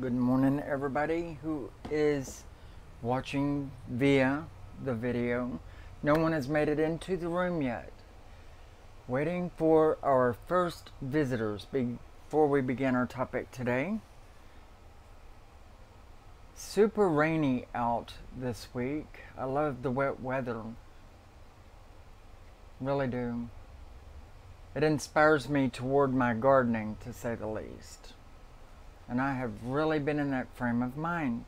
Good morning, everybody who is watching via the video. No one has made it into the room yet. Waiting for our first visitors before we begin our topic today. Super rainy out this week. I love the wet weather. Really do. It inspires me toward my gardening, to say the least. And I have really been in that frame of mind.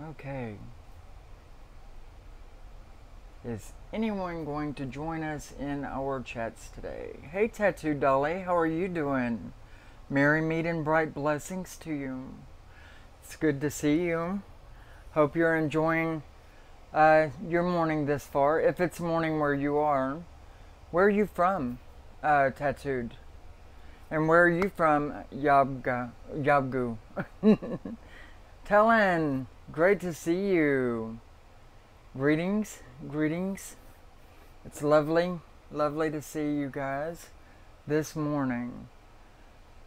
Okay. Is anyone going to join us in our chats today? Hey, Tattoo Dolly, how are you doing? Merry meet and bright blessings to you. It's good to see you. Hope you're enjoying your morning this far. If it's morning where you are, where are you from, Tattooed? And where are you from, Yabgu? Talon, great to see you. Greetings. It's lovely to see you guys this morning.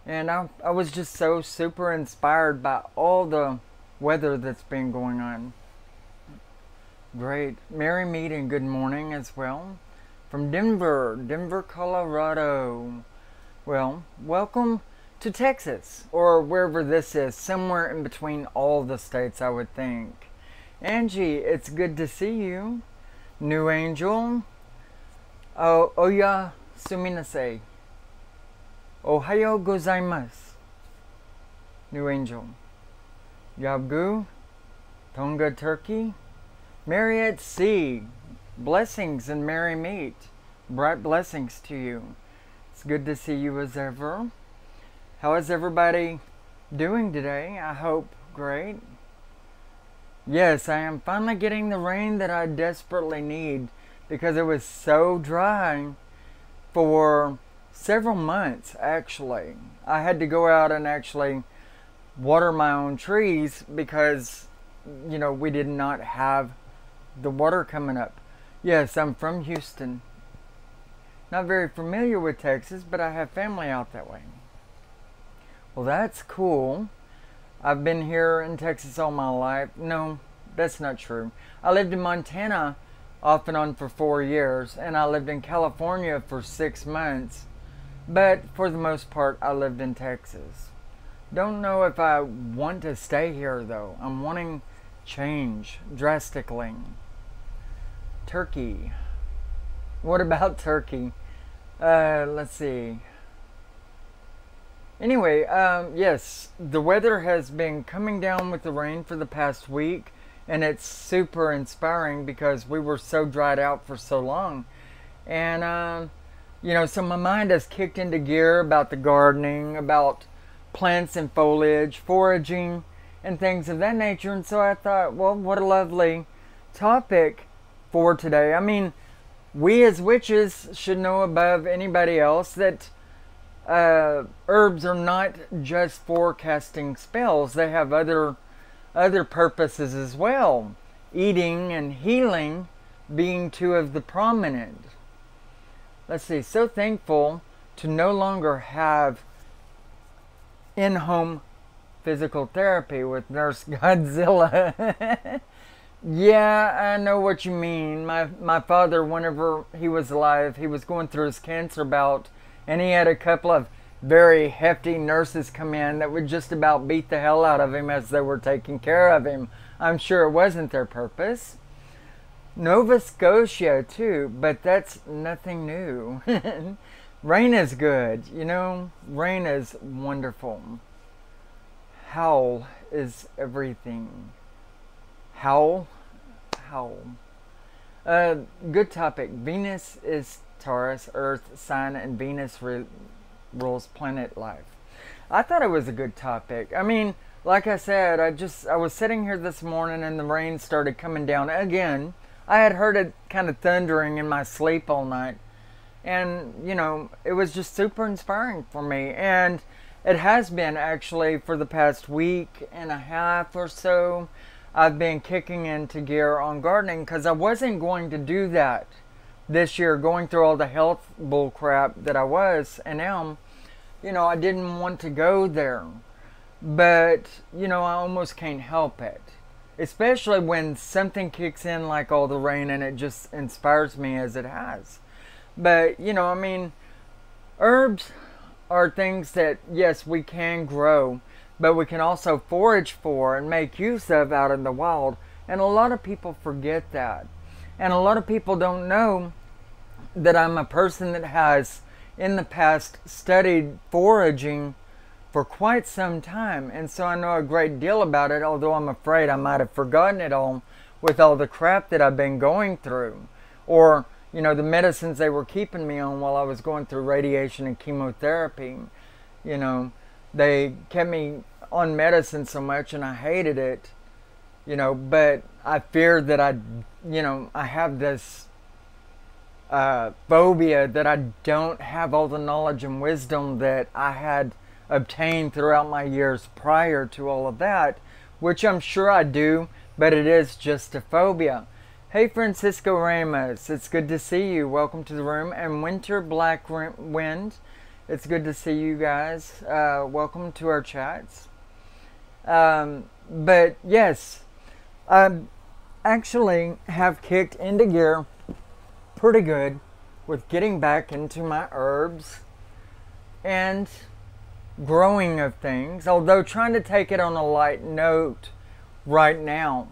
And I was just so super inspired by all the weather that's been going on. Great. Merry meet and good morning as well. From Denver, Colorado. Well, welcome to Texas, or wherever this is, somewhere in between all the states, I would think. Angie, it's good to see you. New Angel. Oya suminase. Ohayo gozaimasu. New Angel. Yabgu. Tonga, Turkey. Marriott C. Blessings and merry meet. Bright blessings to you. It's good to see you as ever. How is everybody doing today? I hope great. Yes, I am finally getting the rain that I desperately need because it was so dry for several months, actually. I had to go out and actually water my own trees because, you know, we did not have the water coming up. Yes, I'm from Houston. Not very familiar with Texas, but I have family out that way. Well, that's cool. I've been here in Texas all my life. No, that's not true. I lived in Montana off and on for 4 years, and I lived in California for 6 months. But for the most part, I lived in Texas. Don't know if I want to stay here, though. I'm wanting change drastically. Turkey. What about Turkey? Let's see. Anyway, yes, the weather has been coming down with the rain for the past week, and it's super inspiring because we were so dried out for so long. And, you know, so my mind has kicked into gear about the gardening, about plants and foliage, foraging, and things of that nature. And so I thought, well, what a lovely topic for today. I mean, we as witches should know above anybody else that herbs are not just for casting spells. They have other purposes as well. Eating and healing being two of the prominent. Let's see, so thankful to no longer have in-home physical therapy with Nurse Godzilla. Yeah, I know what you mean. My father, whenever he was alive, he was going through his cancer bout, and he had a couple of very hefty nurses come in that would just about beat the hell out of him as they were taking care of him. I'm sure it wasn't their purpose. Nova Scotia, too, but that's nothing new. Rain is good, you know? Rain is wonderful. Howl is everything. Howl. Good topic. Venus is Taurus, Earth, sign, and Venus rules planet life. I thought it was a good topic. I mean, like I said, I was sitting here this morning and the rain started coming down again. I had heard it kind of thundering in my sleep all night. And, you know, it was just super inspiring for me. And it has been actually for the past week and a half or so. I've been kicking into gear on gardening because I wasn't going to do that this year, going through all the health bull crap that I was and am. I didn't want to go there. But, I almost can't help it. Especially when something kicks in like all the rain and it just inspires me as it has. But, herbs are things that, yes, we can grow, but we can also forage for and make use of out in the wild. And a lot of people forget that. And a lot of people don't know that I'm a person that has, in the past, studied foraging for quite some time, and so I know a great deal about it, although I'm afraid I might have forgotten it all with all the crap that I've been going through, or the medicines they were keeping me on while I was going through radiation and chemotherapy. They kept me on medicine so much and I hated it, but I feared that I have this phobia that I don't have all the knowledge and wisdom that I had obtained throughout my years prior to all of that, which I'm sure I do, but it is just a phobia. Hey Francisco Ramos, it's good to see you. Welcome to the room. And Winter Black Wind, it's good to see you guys. Welcome to our chats. But yes, I actually have kicked into gear pretty good with getting back into my herbs and growing of things, although trying to take it on a light note right now,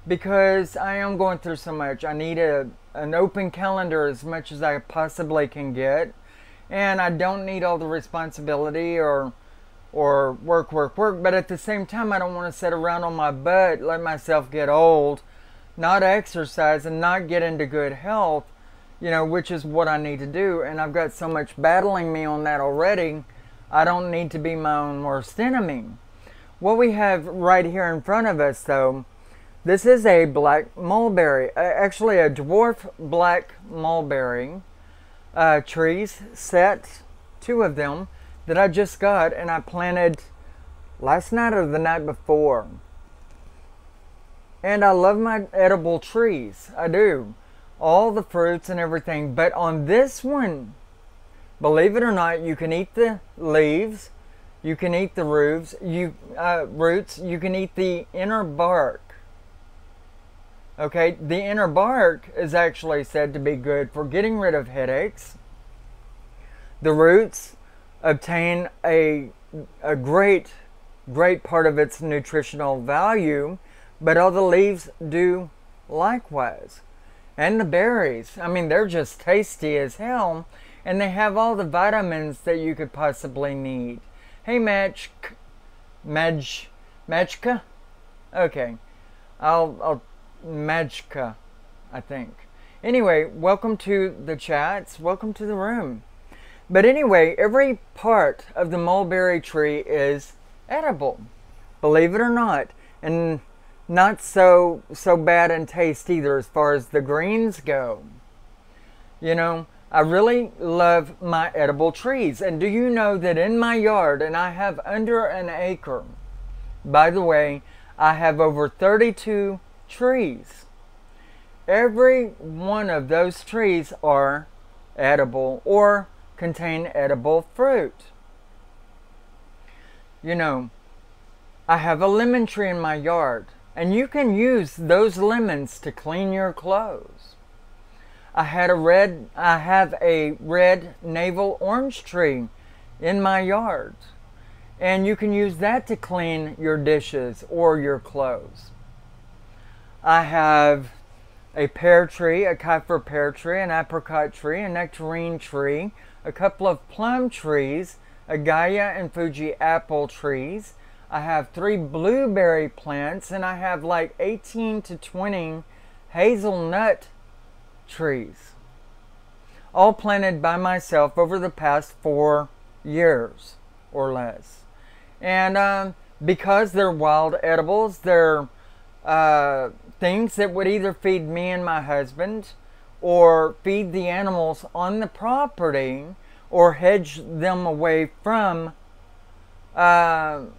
because I am going through so much. I need an open calendar as much as I possibly can get, and I don't need all the responsibility or work, but at the same time I don't want to sit around on my butt, let myself get old, not exercise, and not get into good health, which is what I need to do. And I've got so much battling me on that already. I don't need to be my own worst enemy. What we have right here in front of us, though, this is a black mulberry, actually a dwarf black mulberry trees set, 2 of them, that I just got and I planted last night or the night before. And I love my edible trees. I do. All the fruits and everything. But on this one, believe it or not, you can eat the leaves. You can eat the roots. You can eat the inner bark. Okay, the inner bark is actually said to be good for getting rid of headaches. The roots obtain a great part of its nutritional value, but all the leaves do likewise. And the berries, they're just tasty as hell, and they have all the vitamins that you could possibly need. Hey Majka? Okay, I'll Majka, I think. Anyway, welcome to the chats, welcome to the room. But anyway, every part of the mulberry tree is edible, believe it or not, and not so bad in taste either as far as the greens go. I really love my edible trees. And do you know that in my yard, and I have under an acre, by the way, I have over 32 trees. Every one of those trees are edible or contain edible fruit. I have a lemon tree in my yard, and you can use those lemons to clean your clothes. I have a red navel orange tree in my yard, and you can use that to clean your dishes or your clothes. I have a pear tree, a Kiefer pear tree, an apricot tree, a nectarine tree, a couple of plum trees, a Gaia and Fuji apple trees. I have 3 blueberry plants, and I have like 18 to 20 hazelnut trees, all planted by myself over the past 4 years or less. And because they're wild edibles, they're things that would either feed me and my husband, or feed the animals on the property, or hedge them away from the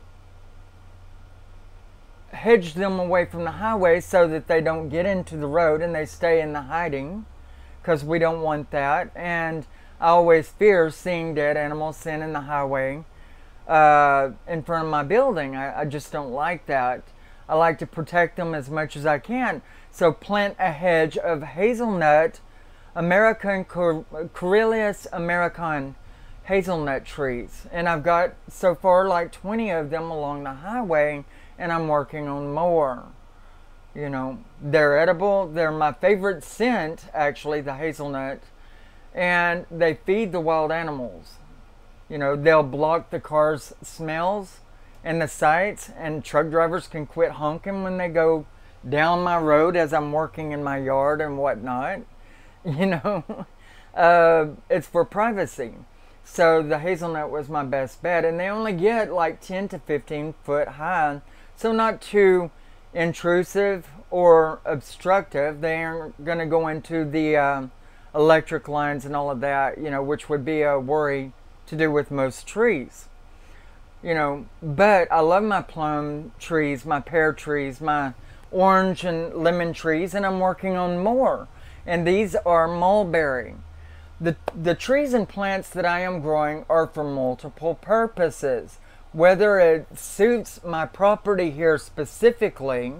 highway so that they don't get into the road and they stay in the hiding, because we don't want that. And I always fear seeing dead animals sitting in the highway in front of my building. I just don't like that. I like to protect them as much as I can. So plant a hedge of hazelnut, American Corylus American hazelnut trees. And I've got so far like 20 of them along the highway, and I'm working on more. You know, they're edible. They're my favorite scent, actually, the hazelnut. And they feed the wild animals. You know, they'll block the car's smells and the sights, and truck drivers can quit honking when they go down my road as I'm working in my yard and whatnot. You know, it's for privacy. So the hazelnut was my best bet, and they only get like 10 to 15 foot high, so not too intrusive or obstructive. They aren't going to go into the electric lines and all of that, you know, which would be a worry to do with most trees. You know, but I love my plum trees, my pear trees, my orange and lemon trees, and I'm working on more. And these are mulberry. The trees and plants that I am growing are for multiple purposes. Whether it suits my property here specifically,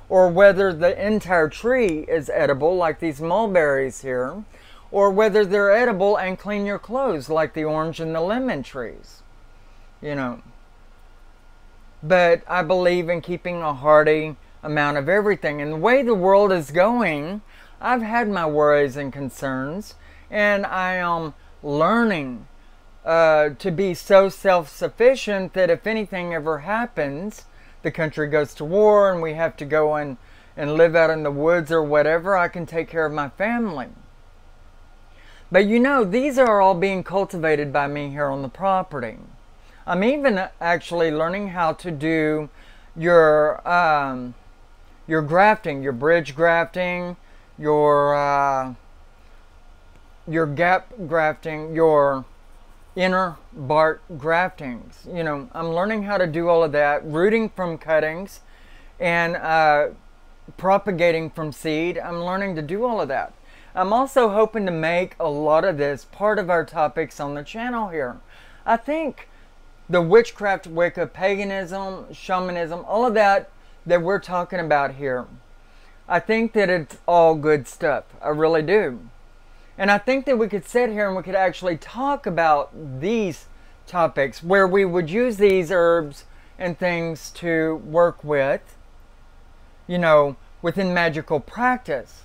or whether the entire tree is edible, like these mulberries here, or whether they're edible and clean your clothes, like the orange and the lemon trees. You know. But I believe in keeping a hearty amount of everything. And the way the world is going, I've had my worries and concerns, and I am learning to be so self-sufficient that if anything ever happens, the country goes to war and we have to go and live out in the woods or whatever, I can take care of my family. But you know, these are all being cultivated by me here on the property. I'm even actually learning how to do your grafting, your bridge grafting, your gap grafting, your inner bark graftings. You know, I'm learning how to do all of that, rooting from cuttings and propagating from seed. I'm learning to do all of that. I'm also hoping to make a lot of this part of our topics on the channel here. I think the witchcraft, Wicca, paganism, shamanism, all of that we're talking about here, I think that it's all good stuff. I really do. And I think that we could sit here and we could actually talk about these topics where we would use these herbs and things to work with, you know, within magical practice.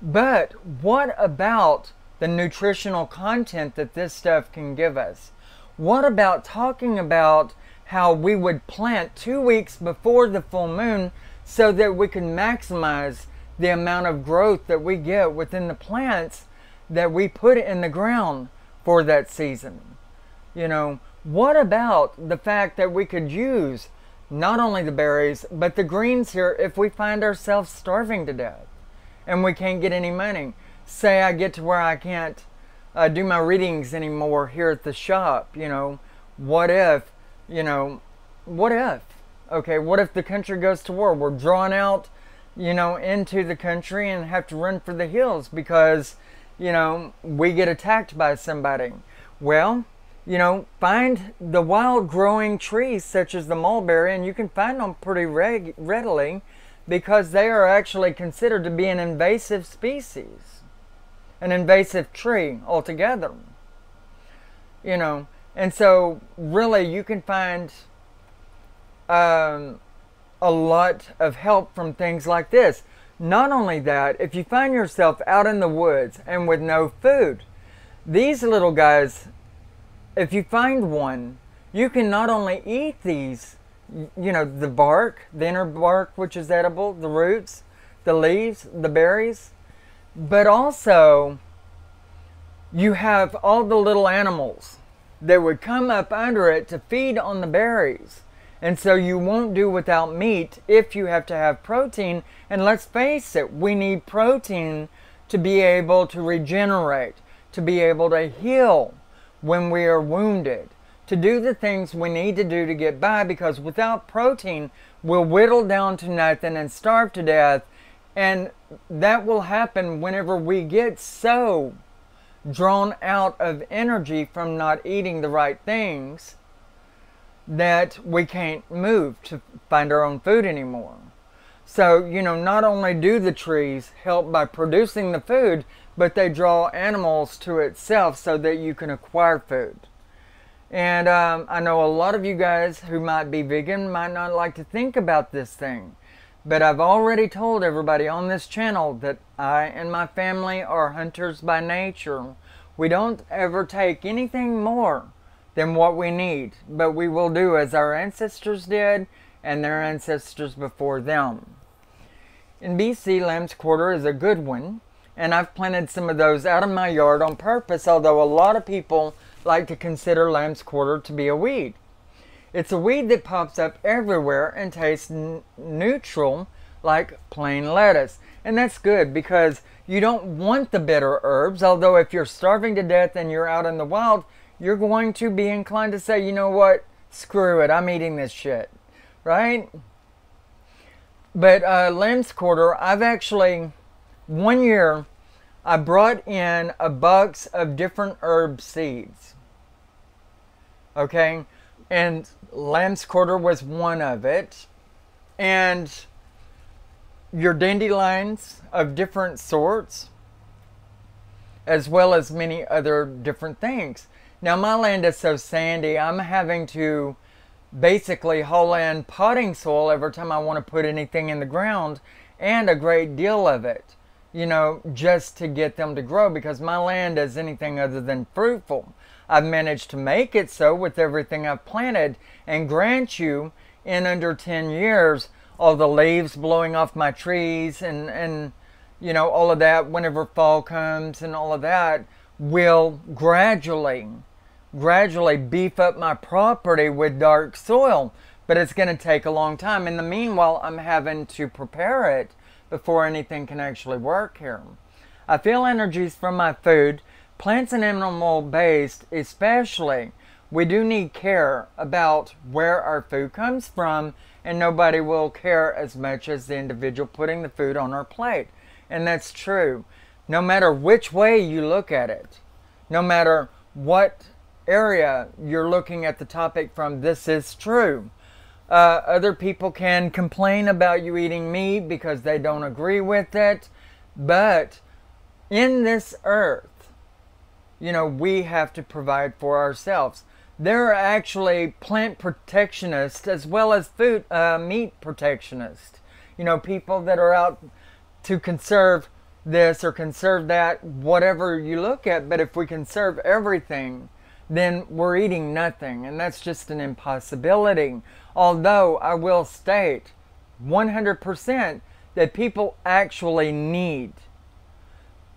But what about the nutritional content that this stuff can give us? What about talking about how we would plant 2 weeks before the full moon so that we can maximize the amount of growth that we get within the plants that we put in the ground for that season? You know, what about the fact that we could use not only the berries, but the greens here if we find ourselves starving to death and we can't get any money? Say I get to where I can't do my readings anymore here at the shop, you know, what if, you know, what if? Okay, what if the country goes to war? We're drawn out, you know, into the country and have to run for the hills because, you know, we get attacked by somebody. Well, you know, find the wild growing trees such as the mulberry, and you can find them pretty readily because they are actually considered to be an invasive species, an invasive tree altogether. You know, and so really you can find a lot of help from things like this. Not only that, if you find yourself out in the woods and with no food, these little guys, if you find one, you can not only eat these, you know, the bark, the inner bark, which is edible, the roots, the leaves, the berries, but also you have all the little animals that would come up under it to feed on the berries. And so you won't do without meat if you have to have protein. And let's face it, we need protein to be able to regenerate, to be able to heal when we are wounded, to do the things we need to do to get by, because without protein, we'll whittle down to nothing and starve to death. And that will happen whenever we get so drawn out of energy from not eating the right things, that we can't move to find our own food anymore. So, you know, not only do the trees help by producing the food, but they draw animals to itself so that you can acquire food. And I know a lot of you guys who might be vegan might not like to think about this thing. But I've already told everybody on this channel that I and my family are hunters by nature. We don't ever take anything more than what we need, but we will do as our ancestors did and their ancestors before them. In BC, lamb's quarter is a good one, and I've planted some of those out of my yard on purpose, although a lot of people like to consider lamb's quarter to be a weed. It's a weed that pops up everywhere and tastes neutral like plain lettuce. And that's good because you don't want the bitter herbs, although if you're starving to death and you're out in the wild, you're going to be inclined to say, you know what, screw it, I'm eating this shit, right? But lamb's quarter, I've actually, one year, I brought in a box of different herb seeds, okay? And lamb's quarter was one of it. And your dandelions of different sorts, as well as many other different things. Now my land is so sandy, I'm having to basically haul in potting soil every time I want to put anything in the ground, and a great deal of it, you know, just to get them to grow, because my land is anything other than fruitful. I've managed to make it so with everything I've planted, and grant you, in under 10 years, all the leaves blowing off my trees and you know, all of that, whenever fall comes and all of that, will gradually beef up my property with dark soil. But it's going to take a long time. In the meanwhile, I'm having to prepare it before anything can actually work here. I feel energies from my food, plants and animal based especially. We do need care about where our food comes from, and nobody will care as much as the individual putting the food on our plate. And that's true. No matter which way you look at it, no matter what area you're looking at the topic from, this is true. Other people can complain about you eating meat because they don't agree with it, but in this earth, you know, we have to provide for ourselves. There are actually plant protectionists as well as food, meat protectionists. You know, people that are out to conserve this or conserve that, whatever you look at. But if we conserve everything, then we're eating nothing. And that's just an impossibility. Although I will state 100% that people actually need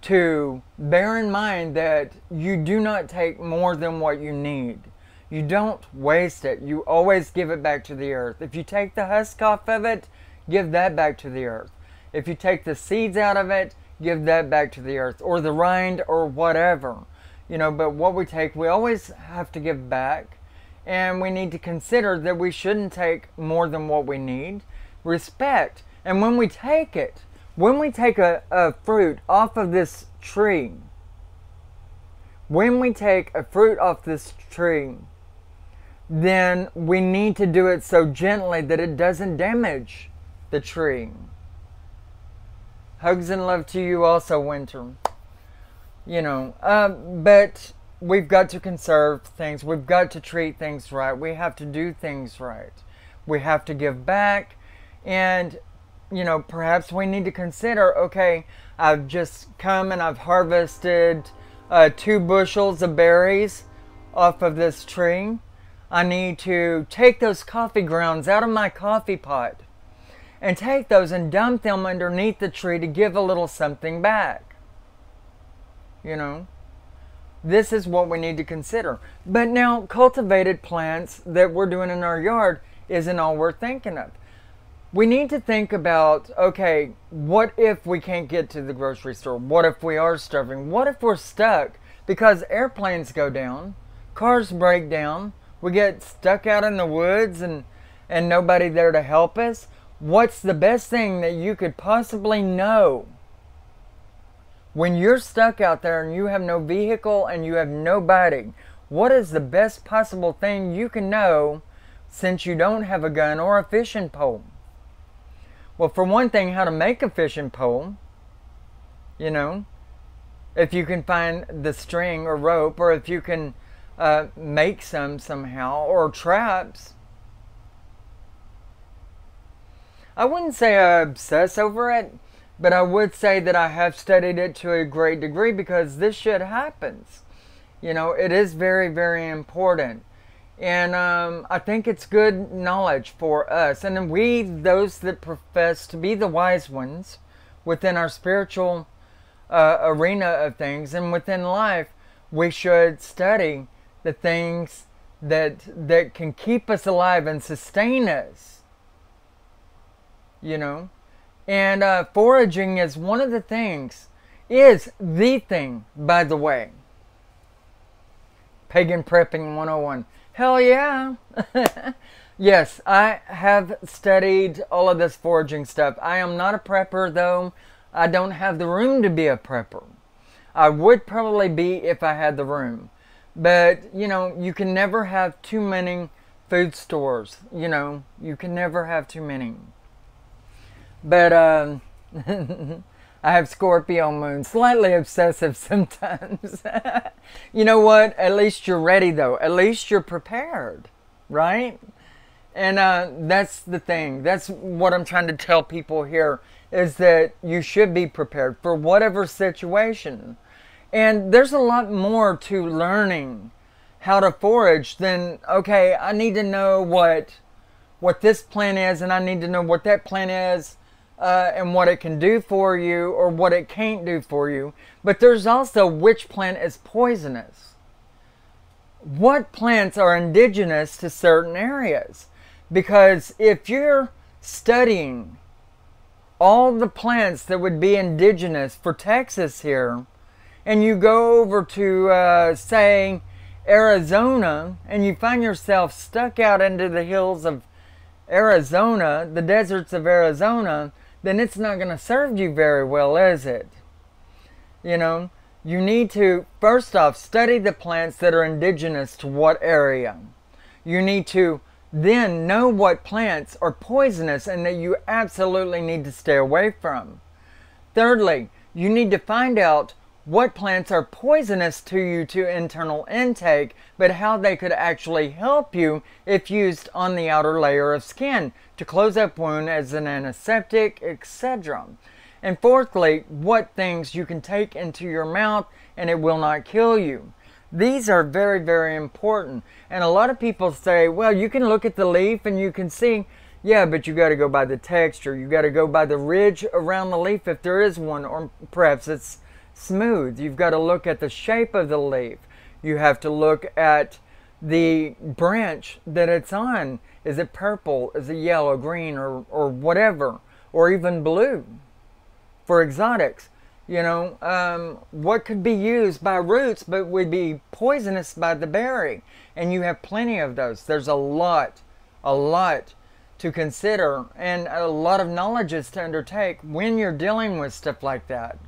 to bear in mind that you do not take more than what you need. You don't waste it. You always give it back to the earth. If you take the husk off of it, give that back to the earth. If you take the seeds out of it, give that back to the earth, or the rind, or whatever. You know, but what we take, we always have to give back. And we need to consider that we shouldn't take more than what we need. Respect. And when we take it, when we take a fruit off of this tree, when we take a fruit off this tree, then we need to do it so gently that it doesn't damage the tree. Hugs and love to you also, Winter. You know, but we've got to conserve things. We've got to treat things right. We have to do things right. We have to give back. And, you know, perhaps we need to consider, okay, I've just come and I've harvested 2 bushels of berries off of this tree. I need to take those coffee grounds out of my coffee pot and take those and dump them underneath the tree to give a little something back. You know, this is what we need to consider. But now, cultivated plants that we're doing in our yard isn't all we're thinking of. We need to think about, okay, what if we can't get to the grocery store? What if we are starving? What if we're stuck because airplanes go down, cars break down, we get stuck out in the woods and nobody there to help us? What's the best thing that you could possibly know When you're stuck out there and you have no vehicle and you have nobody, what is the best possible thing you can know since you don't have a gun or a fishing pole? Well, for one thing, how to make a fishing pole, you know, if you can find the string or rope, or if you can make some somehow, or traps. I wouldn't say I obsess over it, but I would say that I have studied it to a great degree because this shit happens. You know, it is very, very important. And I think it's good knowledge for us. And then we, those that profess to be the wise ones within our spiritual arena of things and within life, we should study the things that can keep us alive and sustain us. You know? And foraging is one of the things, is the thing, by the way. Pagan Prepping 101. Hell yeah! Yes, I have studied all of this foraging stuff. I am not a prepper, though. I don't have the room to be a prepper. I would probably be if I had the room. But, you know, you can never have too many food stores. You know, you can never have too many. But, I have Scorpio moon, slightly obsessive sometimes. You know what? At least you're ready, though. At least you're prepared, right? And that's the thing. That's what I'm trying to tell people here, is that you should be prepared for whatever situation. And there's a lot more to learning how to forage than, okay, I need to know what this plant is, and I need to know what that plant is. And what it can do for you or what it can't do for you. But there's also which plant is poisonous. What plants are indigenous to certain areas? Because if you're studying all the plants that would be indigenous for Texas here, and you go over to, say, Arizona, and you find yourself stuck out into the hills of Arizona, the deserts of Arizona, then it's not going to serve you very well, is it? You know, you need to, first off, study the plants that are indigenous to what area. You need to then know what plants are poisonous and that you absolutely need to stay away from. Thirdly, you need to find out what plants are poisonous to you to internal intake, but how they could actually help you if used on the outer layer of skin to close up wound as an antiseptic, etc. And fourthly, what things you can take into your mouth and it will not kill you. These are very, very important. And a lot of people say, well, you can look at the leaf and you can see, yeah, but you got to go by the texture. You got to go by the ridge around the leaf if there is one, or perhaps it's smooth. You've got to look at the shape of the leaf. You have to look at the branch that it's on. Is it purple? Is it yellow, green, or whatever? Or even blue for exotics. You know, what could be used by roots but would be poisonous by the berry? And you have plenty of those. There's a lot to consider and a lot of knowledges to undertake when you're dealing with stuff like that.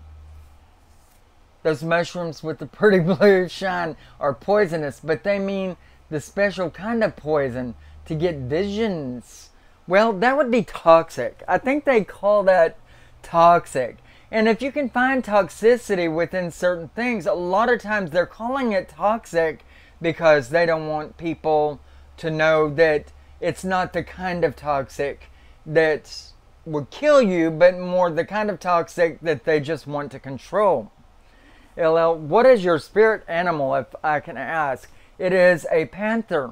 Those mushrooms with the pretty blue shine are poisonous, but they mean the special kind of poison to get visions. Well, that would be toxic. I think they call that toxic. And if you can find toxicity within certain things, a lot of times they're calling it toxic because they don't want people to know that it's not the kind of toxic that would kill you, but more the kind of toxic that they just want to control. LL, what is your spirit animal, if I can ask? It is a panther.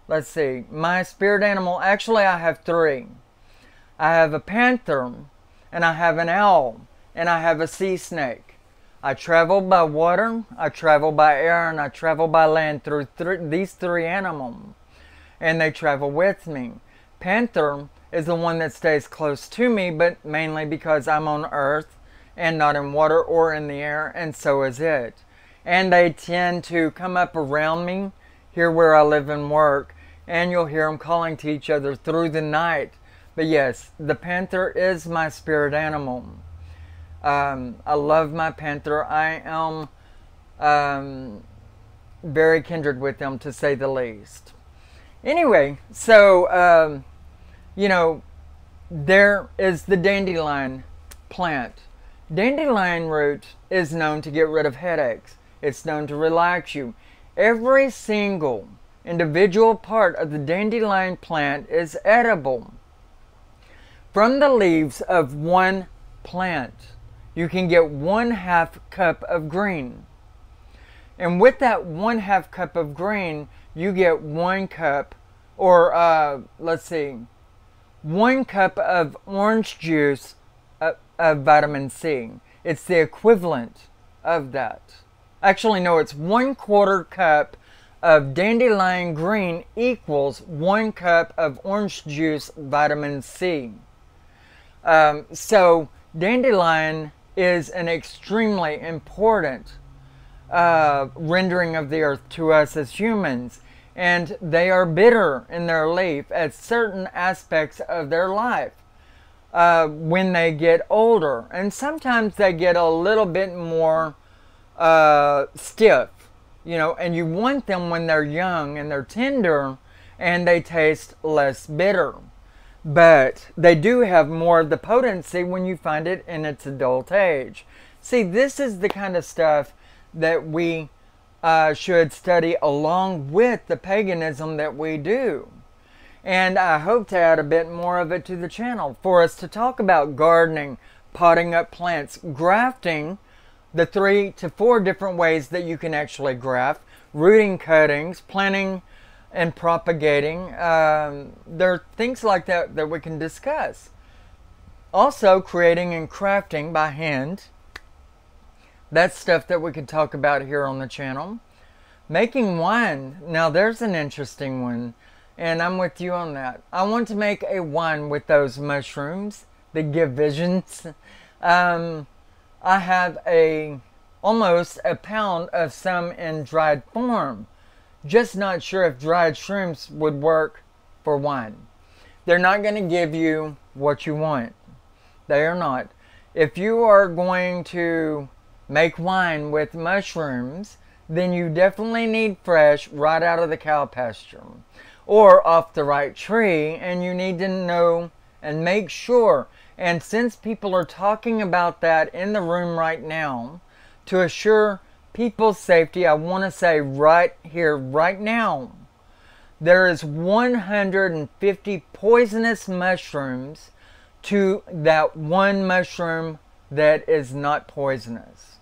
Let's see. My spirit animal, actually I have three. I have a panther, and I have an owl, and I have a sea snake. I travel by water, I travel by air, and I travel by land through these three animals. And they travel with me. Panther is the one that stays close to me, but mainly because I'm on earth and not in water or in the air, and so is it. And they tend to come up around me, here where I live and work, and you'll hear them calling to each other through the night. But yes, the panther is my spirit animal. I love my panther. I am very kindred with them, to say the least. Anyway, so, you know, there is the dandelion plant. Dandelion root is known to get rid of headaches. It's known to relax you. Every single individual part of the dandelion plant is edible. From the leaves of one plant, you can get 1/2 cup of green. And with that 1/2 cup of green, you get 1 cup, or let's see, 1 cup of orange juice of vitamin C. It's the equivalent of that. Actually, no, it's 1/4 cup of dandelion green equals 1 cup of orange juice vitamin C. So dandelion is an extremely important rendering of the earth to us as humans, and they are bitter in their leaf at certain aspects of their life when they get older, and sometimes they get a little bit more stiff, you know, and you want them when they're young and they're tender and they taste less bitter. But they do have more of the potency when you find it in its adult age. See, this is the kind of stuff that we should study along with the paganism that we do. And I hope to add a bit more of it to the channel for us to talk about gardening, potting up plants, grafting, the 3 to 4 different ways that you can actually graft, rooting cuttings, planting and propagating. There are things like that that we can discuss. Also, creating and crafting by hand. That's stuff that we could talk about here on the channel. Making wine. Now there's an interesting one, and I'm with you on that. I want to make a wine with those mushrooms that give visions. I have almost a pound of some in dried form. Just not sure if dried shrooms would work for wine. They're not going to give you what you want. They are not. If you are going to make wine with mushrooms, then you definitely need fresh, right out of the cow pasture, or off the right tree, and you need to know and make sure. And since people are talking about that in the room right now, to assure people's safety, I want to say right here, right now, there is 150 poisonous mushrooms to that one mushroom that is not poisonous.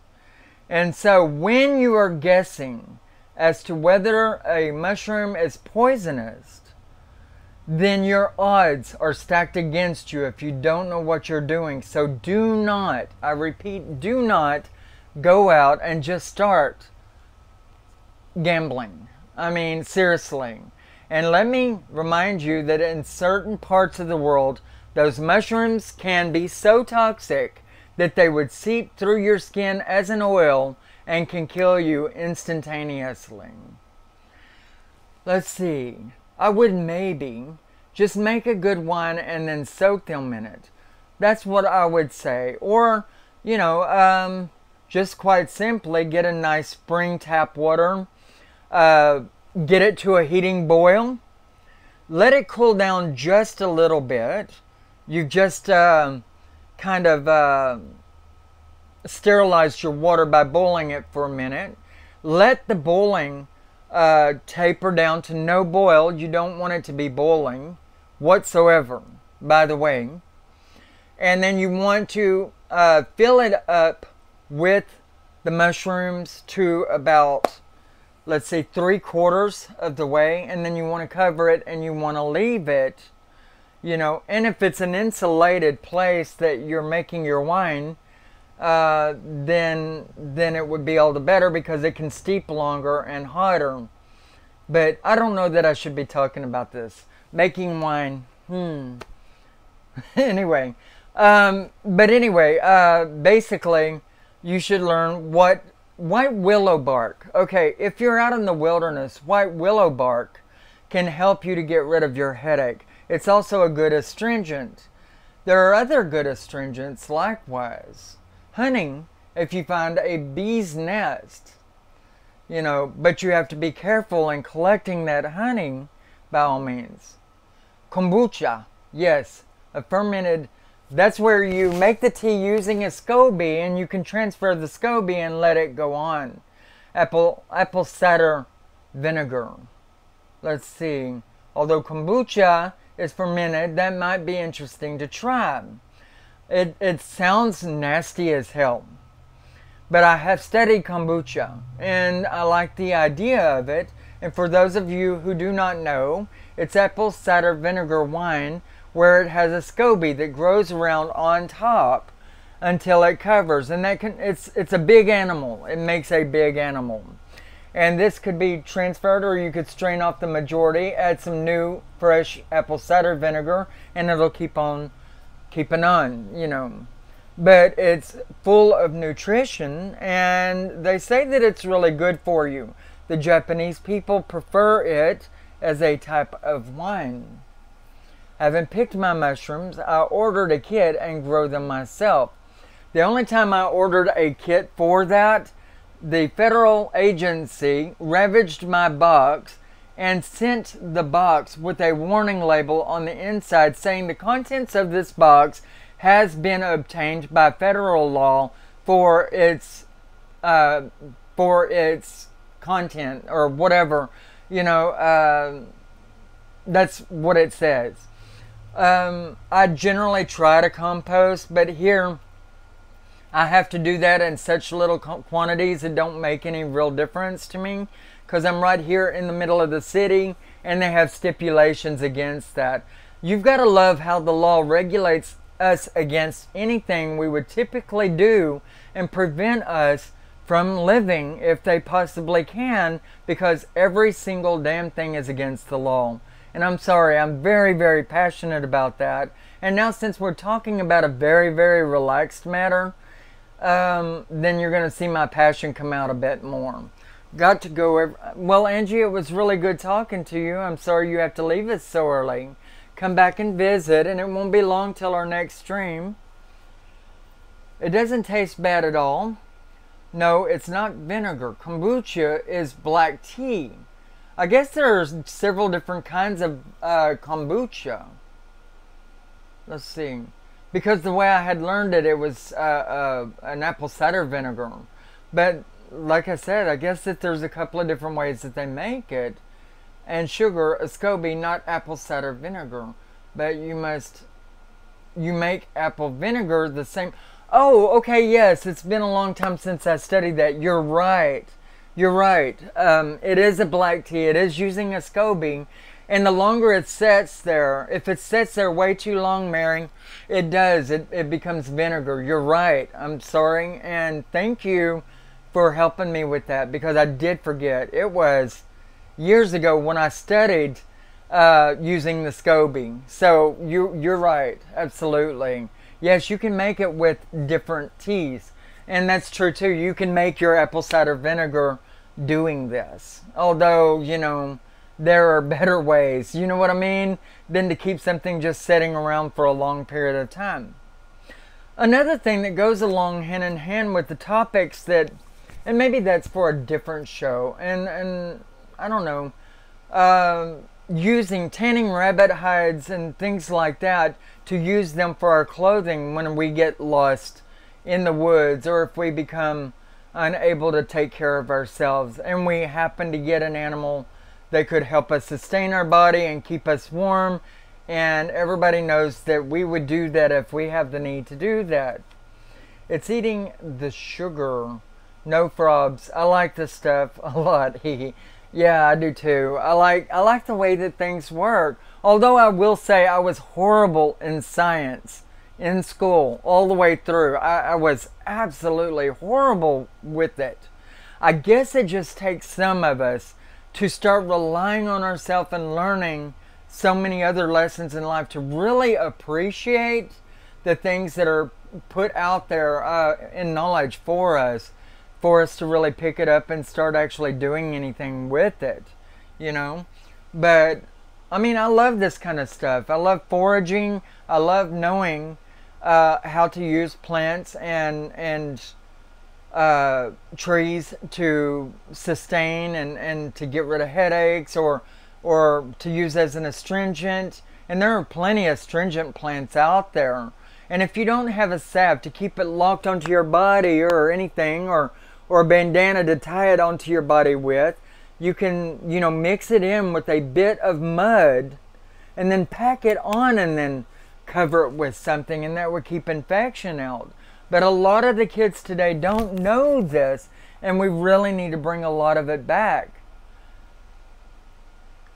And so when you are guessing as to whether a mushroom is poisonous, then your odds are stacked against you if you don't know what you're doing. So do not, I repeat, do not go out and just start gambling. I mean, seriously. And let me remind you that in certain parts of the world, those mushrooms can be so toxic that they would seep through your skin as an oil and can kill you instantaneously. Let's see. I would maybe just make a good wine and then soak them in it. That's what I would say. Or, you know, just quite simply get a nice spring tap water, get it to a heating boil, let it cool down just a little bit. You just kind of sterilize your water by boiling it for a minute. Let the boiling taper down to no boil. You don't want it to be boiling whatsoever, by the way. And then you want to fill it up with the mushrooms to about, let's say, 3/4 of the way, and then you want to cover it and you want to leave it, you know. And if it's an insulated place that you're making your wine, then it would be all the better because it can steep longer and hotter. But I don't know that I should be talking about this. Making wine, anyway. But anyway, basically, you should learn what white willow bark. Okay, if you're out in the wilderness, white willow bark can help you to get rid of your headache. It's also a good astringent. There are other good astringents likewise. honey if you find a bee's nest. You know, but you have to be careful in collecting that honey by all means. Kombucha, yes, a fermented, that's where you make the tea using a SCOBY and you can transfer the SCOBY and let it go on. Apple cider vinegar. Let's see. Although kombucha is fermented, that might be interesting to try. It sounds nasty as hell. But I have studied kombucha, and I like the idea of it. And for those of you who do not know, it's apple cider vinegar wine where it has a SCOBY that grows around on top until it covers. And it's a big animal. It makes a big animal. And this could be transferred, or you could strain off the majority, add some new fresh apple cider vinegar, and it'll keep on keeping on, you know. But it's full of nutrition, and they say that it's really good for you. The Japanese people prefer it as a type of wine. Having picked my mushrooms, I ordered a kit and grow them myself. The only time I ordered a kit for that, the federal agency ravaged my box and sent the box with a warning label on the inside saying the contents of this box has been obtained by federal law for its content or whatever, you know. That's what it says. I generally try to compost, but here I have to do that in such little quantities it don't make any real difference to me, because I'm right here in the middle of the city and they have stipulations against that. You've got to love how the law regulates us against anything we would typically do and prevent us from living if they possibly can, because every single damn thing is against the law. And I'm sorry, I'm very, very passionate about that. And now since we're talking about a very, very relaxed matter, then you're going to see my passion come out a bit more. Got to go. Well, Angie, it was really good talking to you. I'm sorry you have to leave us so early. Come back and visit, and it won't be long till our next stream. It doesn't taste bad at all. No, it's not vinegar. Kombucha is black tea. I guess there's several different kinds of kombucha. Let's see. Because the way I had learned it, it was an apple cider vinegar. But like I said, I guess that there's a couple of different ways that they make it. And sugar, a SCOBY, not apple cider vinegar. But you make apple vinegar the same. Oh, okay, yes, it's been a long time since I studied that. You're right. You're right. It is a black tea. It is using a SCOBY. And the longer it sits there, if it sits there way too long, Mary, it does. It becomes vinegar. You're right. I'm sorry. And thank you for helping me with that, because I did forget. It was years ago when I studied using the SCOBY. So you're right. Absolutely. Yes, you can make it with different teas. And that's true too. You can make your apple cider vinegar doing this. Although, you know, there are better ways, you know what I mean, than to keep something just sitting around for a long period of time. Another thing that goes along hand in hand with the topics that, and maybe that's for a different show, and I don't know, using tanning rabbit hides and things like that to use them for our clothing when we get lost in the woods, or if we become unable to take care of ourselves and we happen to get an animal that could help us sustain our body and keep us warm. And everybody knows that we would do that if we have the need to do that. It's eating the sugar. No frobs. I like this stuff a lot. Yeah, I do too. I like the way that things work. Although I will say I was horrible in science in school all the way through. I was absolutely horrible with it. I guess it just takes some of us to start relying on ourselves and learning so many other lessons in life to really appreciate the things that are put out there in knowledge for us to really pick it up and start actually doing anything with it, you know. But I mean, I love this kind of stuff. I love foraging. I love knowing how to use plants and trees to sustain and to get rid of headaches, or to use as an astringent. And there are plenty of astringent plants out there. And if you don't have a salve to keep it locked onto your body or anything, or a bandana to tie it onto your body with, you can, mix it in with a bit of mud and then pack it on and then cover it with something, and that would keep infection out. But a lot of the kids today don't know this, and we really need to bring a lot of it back.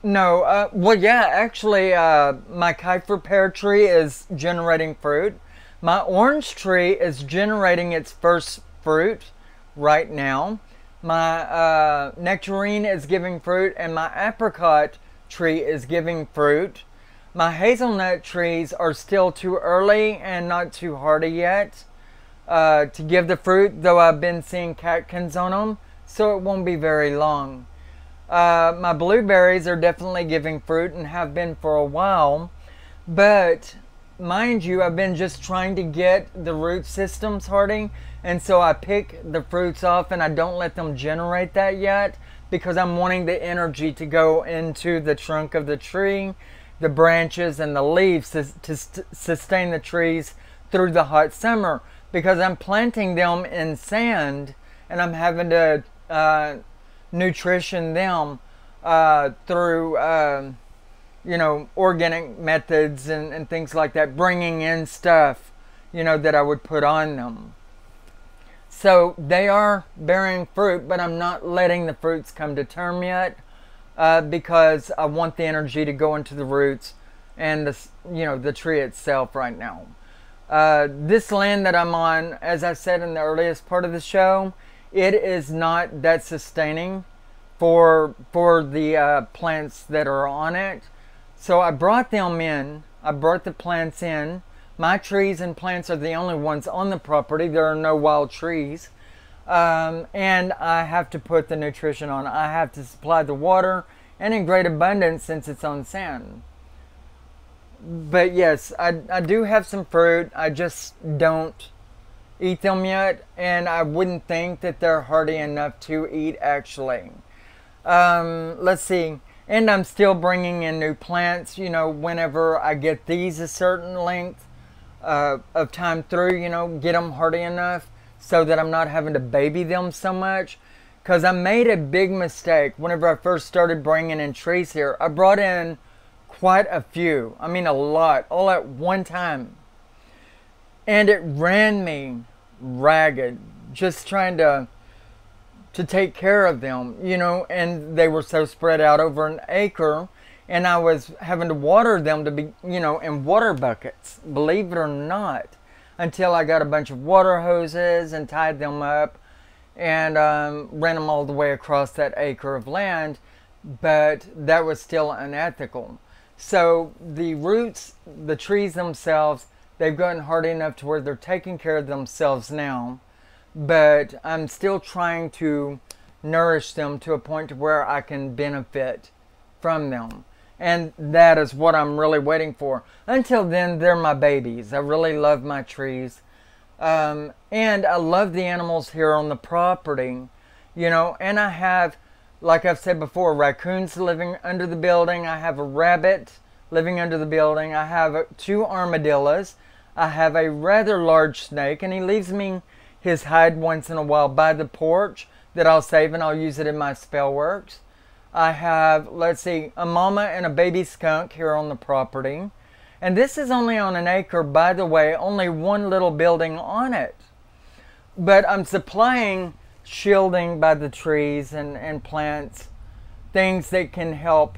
No, well, yeah, actually, my Kiefer pear tree is generating fruit. My orange tree is generating its first fruit right now. My nectarine is giving fruit, and my apricot tree is giving fruit. My hazelnut trees are still too early and not too hardy yet to give the fruit, though I've been seeing catkins on them, so it won't be very long. My blueberries are definitely giving fruit and have been for a while, but mind you, I've been just trying to get the root systems hardy, and so I pick the fruits off and I don't let them generate that yet, because I'm wanting the energy to go into the trunk of the tree, the branches and the leaves to sustain the trees through the hot summer, because I'm planting them in sand and I'm having to nutrition them through organic methods and things like that, bringing in stuff that I would put on them. So they are bearing fruit, but I'm not letting the fruits come to term yet, because I want the energy to go into the roots and the tree itself right now. This land that I'm on, as I said in the earliest part of the show, it is not that sustaining for the plants that are on it. So I brought them in. I brought the plants in. My trees and plants are the only ones on the property. There are no wild trees. And I have to put the nutrition on. I have to supply the water, and in great abundance since it's on sand. But yes, I do have some fruit. I just don't eat them yet, and I wouldn't think that they're hardy enough to eat actually. Let's see. And I'm still bringing in new plants, whenever I get these a certain length of time through, get them hardy enough so that I'm not having to baby them so much. Because I made a big mistake whenever I first started bringing in trees here. I brought in quite a few, I mean a lot, all at one time. And it ran me ragged, just trying to take care of them, and they were so spread out over an acre, and I was having to water them to be, in water buckets, believe it or not, until I got a bunch of water hoses and tied them up and ran them all the way across that acre of land, but that was still unethical. So the roots, the trees themselves, they've gotten hardy enough to where they're taking care of themselves now, but I'm still trying to nourish them to a point to where I can benefit from them. And that is what I'm really waiting for. Until then, they're my babies. I really love my trees. And I love the animals here on the property, and I have, like I've said before, raccoons living under the building. I have a rabbit living under the building. I have 2 armadillos. I have a rather large snake, and he leaves me his hide once in a while by the porch that I'll save and I'll use it in my spell works. I have, let's see, a mama and a baby skunk here on the property. And this is only on an acre, by the way, only one little building on it. But I'm supplying shielding by the trees and plants, things that can help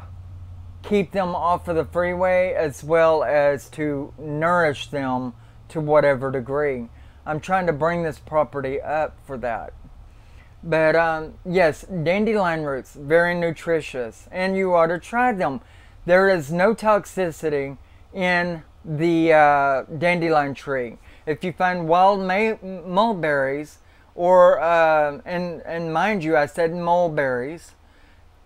keep them off of the freeway, as well as to nourish them to whatever degree. I'm trying to bring this property up for that. But yes, dandelion roots, very nutritious, and you ought to try them. There is no toxicity in the dandelion tree. If you find wild mulberries, or and mind you, I said mulberries,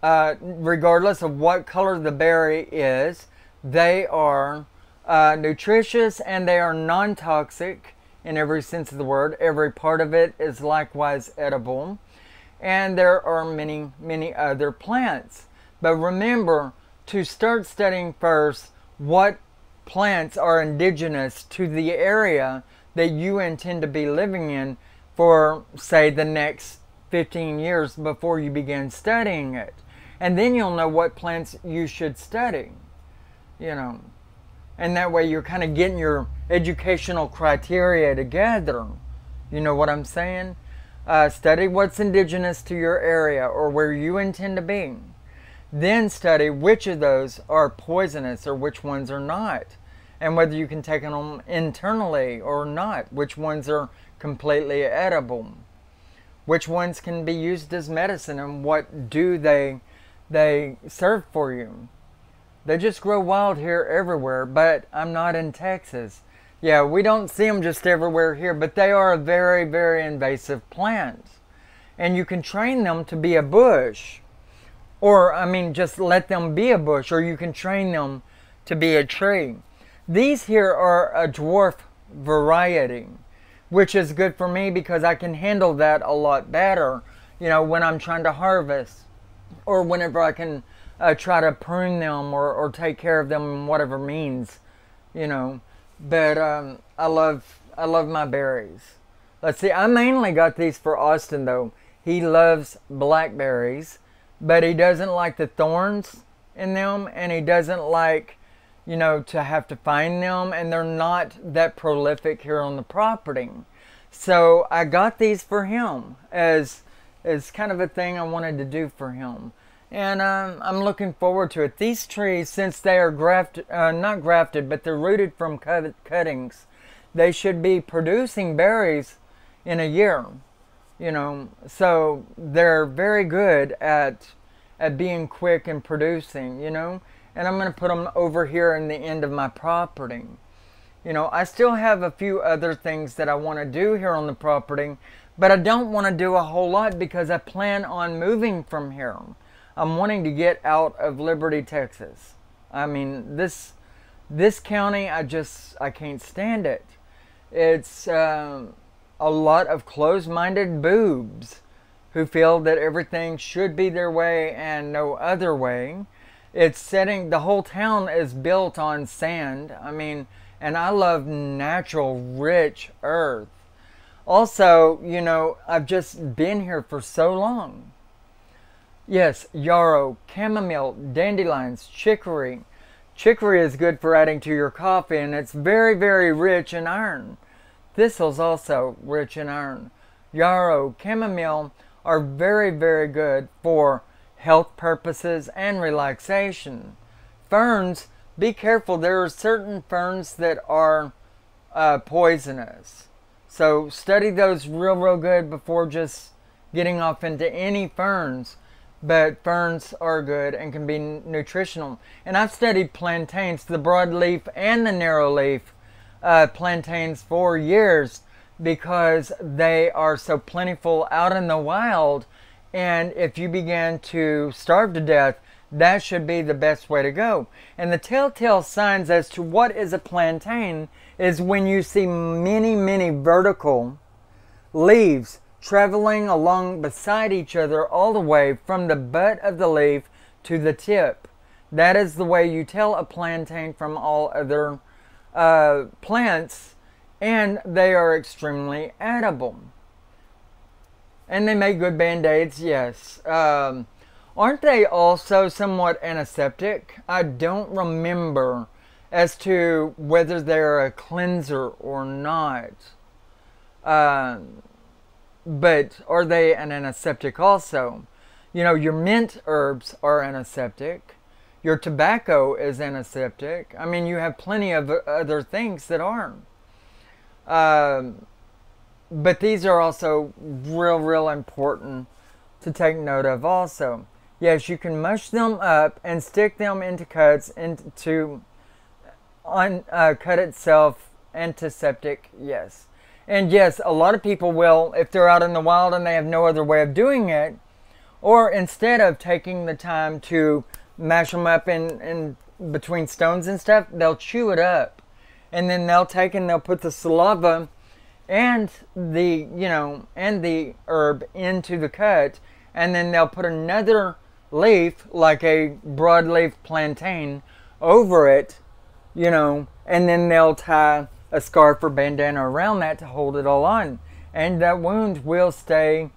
regardless of what color the berry is, they are nutritious, and they are non-toxic in every sense of the word. Every part of it is likewise edible. And there are many, many other plants. But remember to start studying first what plants are indigenous to the area that you intend to be living in for, say, the next 15 years before you begin studying it. And then you'll know what plants you should study, you know. And that way you're kind of getting your educational criteria together. You know what I'm saying? Study what's indigenous to your area or where you intend to be. Then study which of those are poisonous or which ones are not. And whether you can take them internally or not. Which ones are completely edible. Which ones can be used as medicine and what do they serve for you. They just grow wild here everywhere, but I'm not in Texas. Yeah, we don't see them just everywhere here, but they are a very, very invasive plant. And you can train them to be a bush. Or, I mean, just let them be a bush, or you can train them to be a tree. These here are a dwarf variety, which is good for me because I can handle that a lot better, you know, when I'm trying to harvest. Or whenever I can try to prune them or take care of them in whatever means, you know. But I love my berries. Let's see, I mainly got these for Austin though. He loves blackberries, but he doesn't like the thorns in them, and he doesn't like, you know, to have to find them, and they're not that prolific here on the property. So I got these for him as kind of a thing I wanted to do for him. And I'm looking forward to it. These trees, since they are not grafted, but they're rooted from cuttings, they should be producing berries in a year, you know. So they're very good at being quick and producing, you know. And I'm going to put them over here in the end of my property. You know, I still have a few other things that I want to do here on the property, but I don't want to do a whole lot because I plan on moving from here. I'm wanting to get out of Liberty, Texas. I mean, this county, I can't stand it. It's a lot of closed-minded boobs who feel that everything should be their way and no other way. The whole town is built on sand. I mean, and I love natural, rich earth. Also, you know, I've just been here for so long. Yes, yarrow, chamomile, dandelions, chicory. Chicory is good for adding to your coffee, and it's very, very rich in iron. Thistle's also rich in iron. Yarrow, chamomile are very, very good for health purposes and relaxation. Ferns, be careful. There are certain ferns that are poisonous. So study those real good before just getting off into any ferns. But ferns are good and can be nutritional. And I've studied plantains, the broadleaf and the narrowleaf plantains for years because they are so plentiful out in the wild. And if you begin to starve to death, that should be the best way to go. And the telltale signs as to what is a plantain is when you see many, many vertical leaves traveling along beside each other all the way from the butt of the leaf to the tip. That is the way you tell a plantain from all other plants, and they are extremely edible. And they make good band-aids, yes. Aren't they also somewhat antiseptic? I don't remember as to whether they're a cleanser or not. But are they an antiseptic also? You know, your mint herbs are antiseptic. Your tobacco is antiseptic. I mean, you have plenty of other things that aren't. But these are also real important to take note of also. Yes, you can mush them up and stick them into cuts cut itself antiseptic, yes. And yes, a lot of people will, if they're out in the wild and they have no other way of doing it, or instead of taking the time to mash them up in between stones and stuff, they'll chew it up and then they'll take and they'll put the saliva and the, and the herb into the cut, and then they'll put another leaf, like a broadleaf plantain, over it, and then they'll tie a scarf or bandana around that to hold it all on. And that wound will stay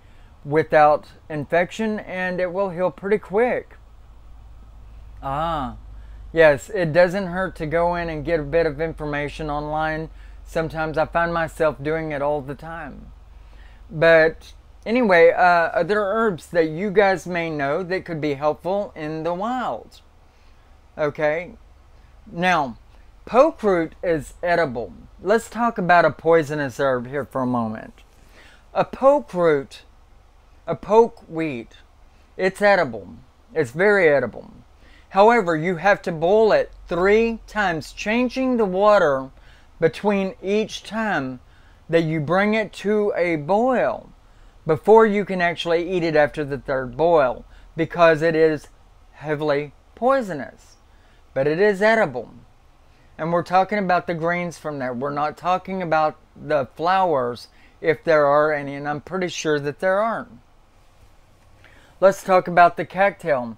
without infection, and it will heal pretty quick. Yes, it doesn't hurt to go in and get a bit of information online. Sometimes I find myself doing it all the time. But anyway, other herbs that you guys may know that could be helpful in the wild. Okay, now, poke root is edible. Let's talk about a poisonous herb here for a moment. A poke root, a poke weed, it's edible. It's very edible. However, you have to boil it 3 times, changing the water between each time that you bring it to a boil before you can actually eat it after the 3rd boil, because it is heavily poisonous. But it is edible. And we're talking about the greens from there. We're not talking about the flowers, if there are any, and I'm pretty sure that there aren't. Let's talk about the cattail.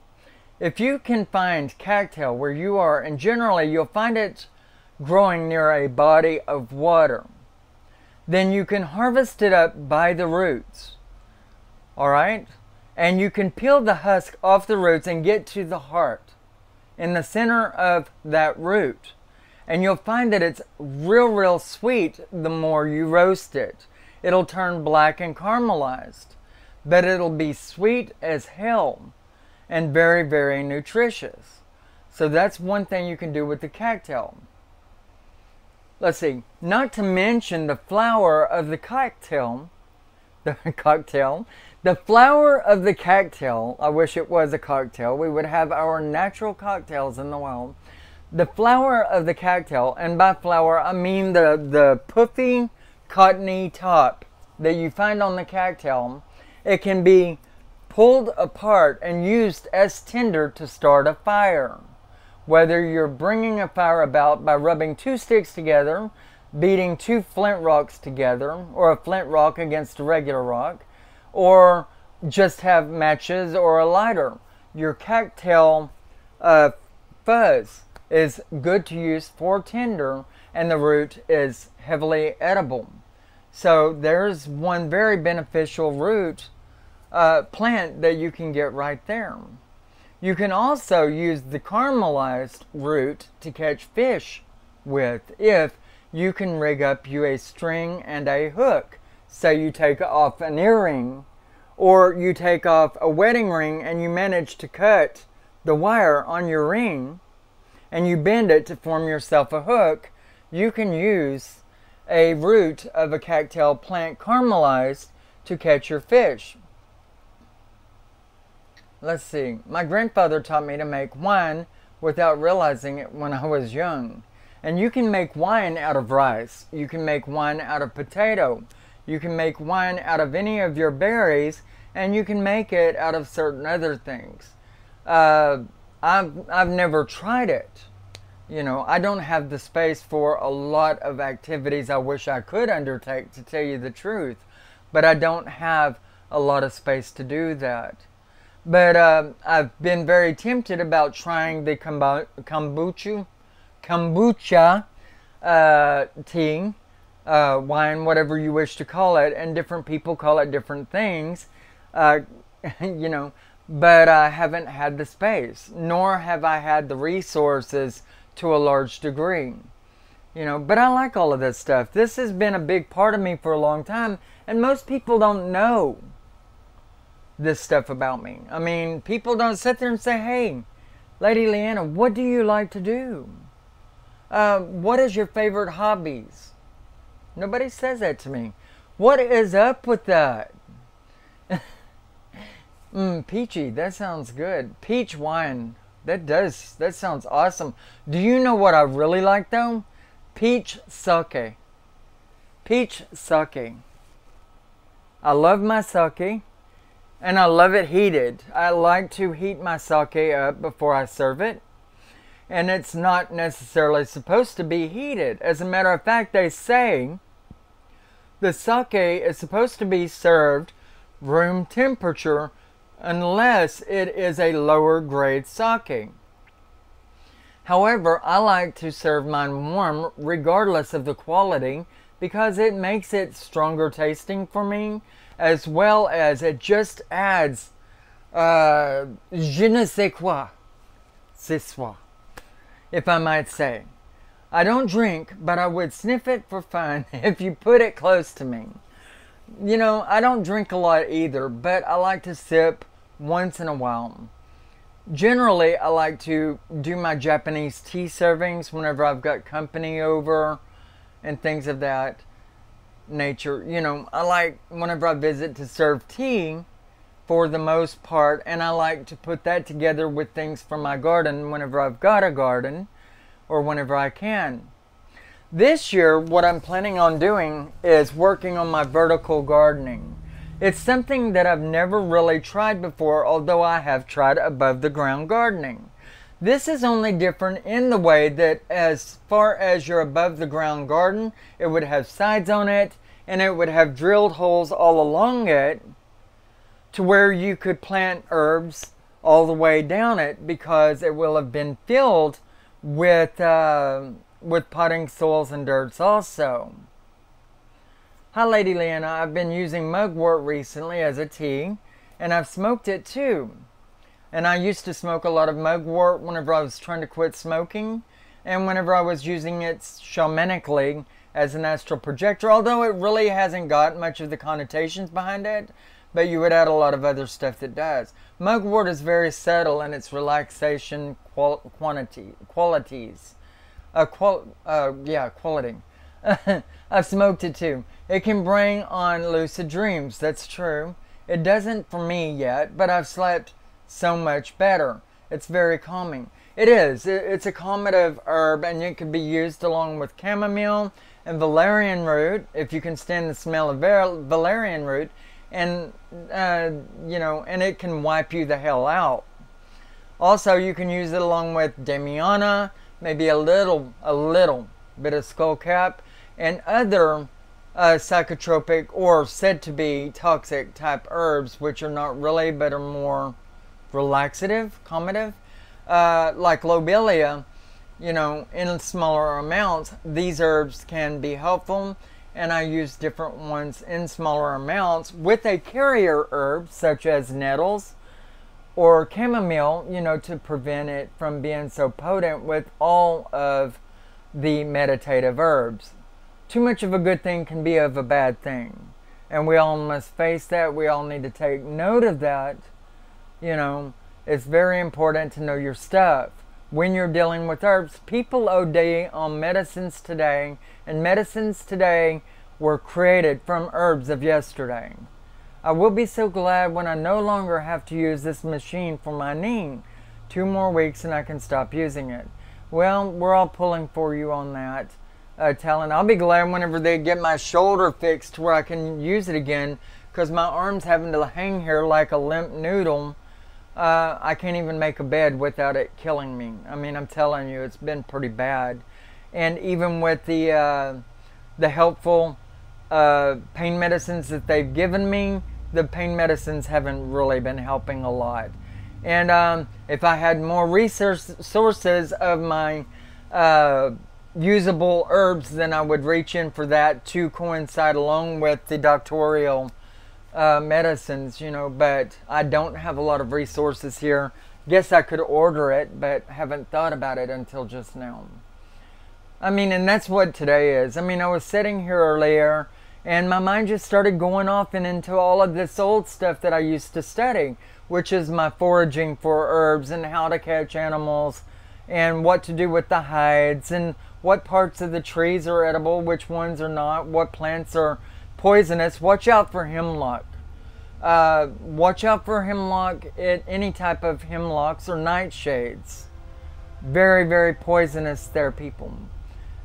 If you can find cattail where you are, and generally you'll find it growing near a body of water, then you can harvest it up by the roots. Alright? And you can peel the husk off the roots and get to the heart in the center of that root. And you'll find that it's real sweet the more you roast it. It'll turn black and caramelized, but it'll be sweet as hell and very nutritious. So that's one thing you can do with the cattail. Let's see, not to mention the flower of the cocktail, the flower of the cattail. I wish it was a cocktail. We would have our natural cocktails in the wild. The flower of the cattail, and by flower I mean the puffy, cottony top that you find on the cattail. It can be pulled apart and used as tinder to start a fire. Whether you're bringing a fire about by rubbing 2 sticks together, beating 2 flint rocks together, or a flint rock against a regular rock, or just have matches or a lighter. Your cattail fuzz is good to use for tinder, and the root is heavily edible. So there's one very beneficial root plant that you can get right there. You can also use the caramelized root to catch fish with, if you can rig up you a string and a hook. Say you take off an earring, or you take off a wedding ring and you manage to cut the wire on your ring and you bend it to form yourself a hook. You can use a root of a cattail plant caramelized to catch your fish. Let's see, my grandfather taught me to make wine without realizing it when I was young. And you can make wine out of rice. You can make wine out of potato. You can make wine out of any of your berries, and you can make it out of certain other things. I've never tried it. I don't have the space for a lot of activities I wish I could undertake, to tell you the truth. But I don't have a lot of space to do that. But I've been very tempted about trying the kombucha tea, wine, whatever you wish to call it, and different people call it different things, but I haven't had the space, nor have I had the resources to a large degree, but I like all of this stuff. This has been a big part of me for a long time, and most people don't know this stuff about me. I mean, people don't sit there and say, hey, Lady Leanna, what do you like to do? What is your favorite hobbies? Nobody says that to me. What is up with that? Peachy, that sounds good. Peach wine, that sounds awesome. Do you know what I really like though? Peach sake. Peach sake. I love my sake. And I love it heated. I like to heat my sake up before I serve it. and it's not necessarily supposed to be heated. As a matter of fact, they say the sake is supposed to be served room temperature unless it is a lower grade sake. However, I like to serve mine warm regardless of the quality because it makes it stronger tasting for me, as well as it just adds je ne sais quoi, ce soir, if I might say. I don't drink, but I would sniff it for fun if you put it close to me. You know, I don't drink a lot either, but I like to sip once in a while. Generally, I like to do my Japanese tea servings whenever I've got company over and things of that nature. You know, I like whenever I visit to serve tea for the most part, and I like to put that together with things from my garden whenever I've got a garden or whenever I can. This year, what I'm planning on doing is working on my vertical gardening. It's something that I've never really tried before, although I have tried above the ground gardening. This is only different in the way that as far as your above the ground garden, it would have sides on it and it would have drilled holes all along it to where you could plant herbs all the way down it because it will have been filled with potting soils and dirts also. Hi Lady Leanna, I've been using mugwort recently as a tea, and I've smoked it too. And I used to smoke a lot of mugwort whenever I was trying to quit smoking, and whenever I was using it shamanically as an astral projector, although it really hasn't got much of the connotations behind it, but you would add a lot of other stuff that does. Mugwort is very subtle in its relaxation qualities. Quality. I've smoked it too. It can bring on lucid dreams, that's true. It doesn't for me yet, but I've slept so much better. It's very calming. It is. It's a calmative herb, and it can be used along with chamomile and valerian root, if you can stand the smell of valerian root, and and it can wipe you the hell out. Also, you can use it along with damiana, maybe a little bit of skullcap, and other psychotropic or said to be toxic type herbs, which are not really but are more relaxative, calmative, like lobelia. In smaller amounts, these herbs can be helpful, and I use different ones in smaller amounts with a carrier herb such as nettles or chamomile, to prevent it from being so potent with all of the meditative herbs. Too much of a good thing can be of a bad thing, and we all must face that. We all need to take note of that. It's very important to know your stuff when you're dealing with herbs. People OD on medicines today, and medicines today were created from herbs of yesterday. I will be so glad when I no longer have to use this machine for my knee. 2 more weeks and I can stop using it. Well, we're all pulling for you on that, Talon. I'll be glad whenever they get my shoulder fixed to where I can use it again, because my arm's having to hang here like a limp noodle. I can't even make a bed without it killing me. I mean, I'm telling you, it's been pretty bad. And even with the helpful pain medicines that they've given me, the pain medicines haven't really been helping a lot. And if I had more research sources of my usable herbs, then I would reach in for that to coincide along with the doctorial medicines, but I don't have a lot of resources here. Guess I could order it, but haven't thought about it until just now. I mean, and that's what today is. I mean, I was sitting here earlier and my mind just started going off and into all of this old stuff that I used to study, which is my foraging for herbs and how to catch animals and what to do with the hides and what parts of the trees are edible, which ones are not, what plants are poisonous. Watch out for hemlock. Watch out for hemlock, any type of hemlocks or nightshades. Very, very poisonous there, people.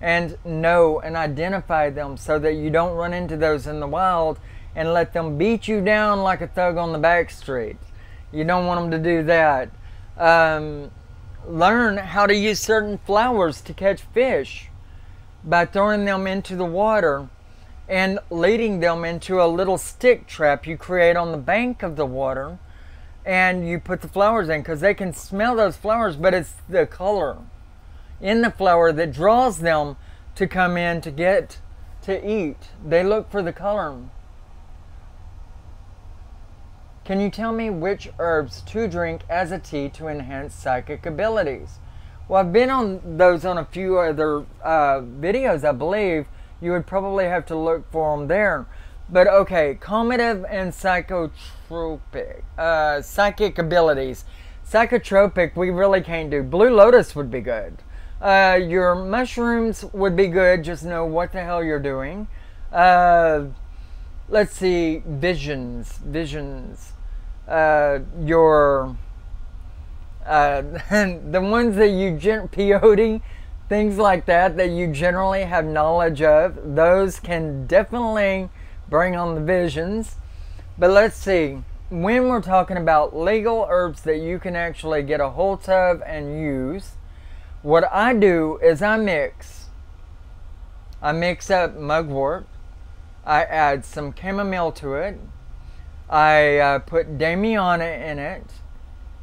And know and identify them so that you don't run into those in the wild and let them beat you down like a thug on the back street. You don't want them to do that. learn how to use certain flowers to catch fish by throwing them into the water and leading them into a little stick trap you create on the bank of the water, and you put the flowers in because they can smell those flowers, but it's the color in the flower that draws them to come in to get to eat. They look for the color. Can you tell me which herbs to drink as a tea to enhance psychic abilities? Well, I've been on those on a few other videos, I believe. You would probably have to look for them there. But okay, calmative and psychotropic, psychic abilities. Psychotropic, we really can't do. Blue lotus would be good. Your mushrooms would be good. Just know what the hell you're doing. Let's see, visions. Your the ones that you peyote, things like that you generally have knowledge of, those can definitely bring on the visions. But let's see, when we're talking about legal herbs that you can actually get a hold of and use, what I do is I mix up mugwort, I add some chamomile to it, I put damiana in it,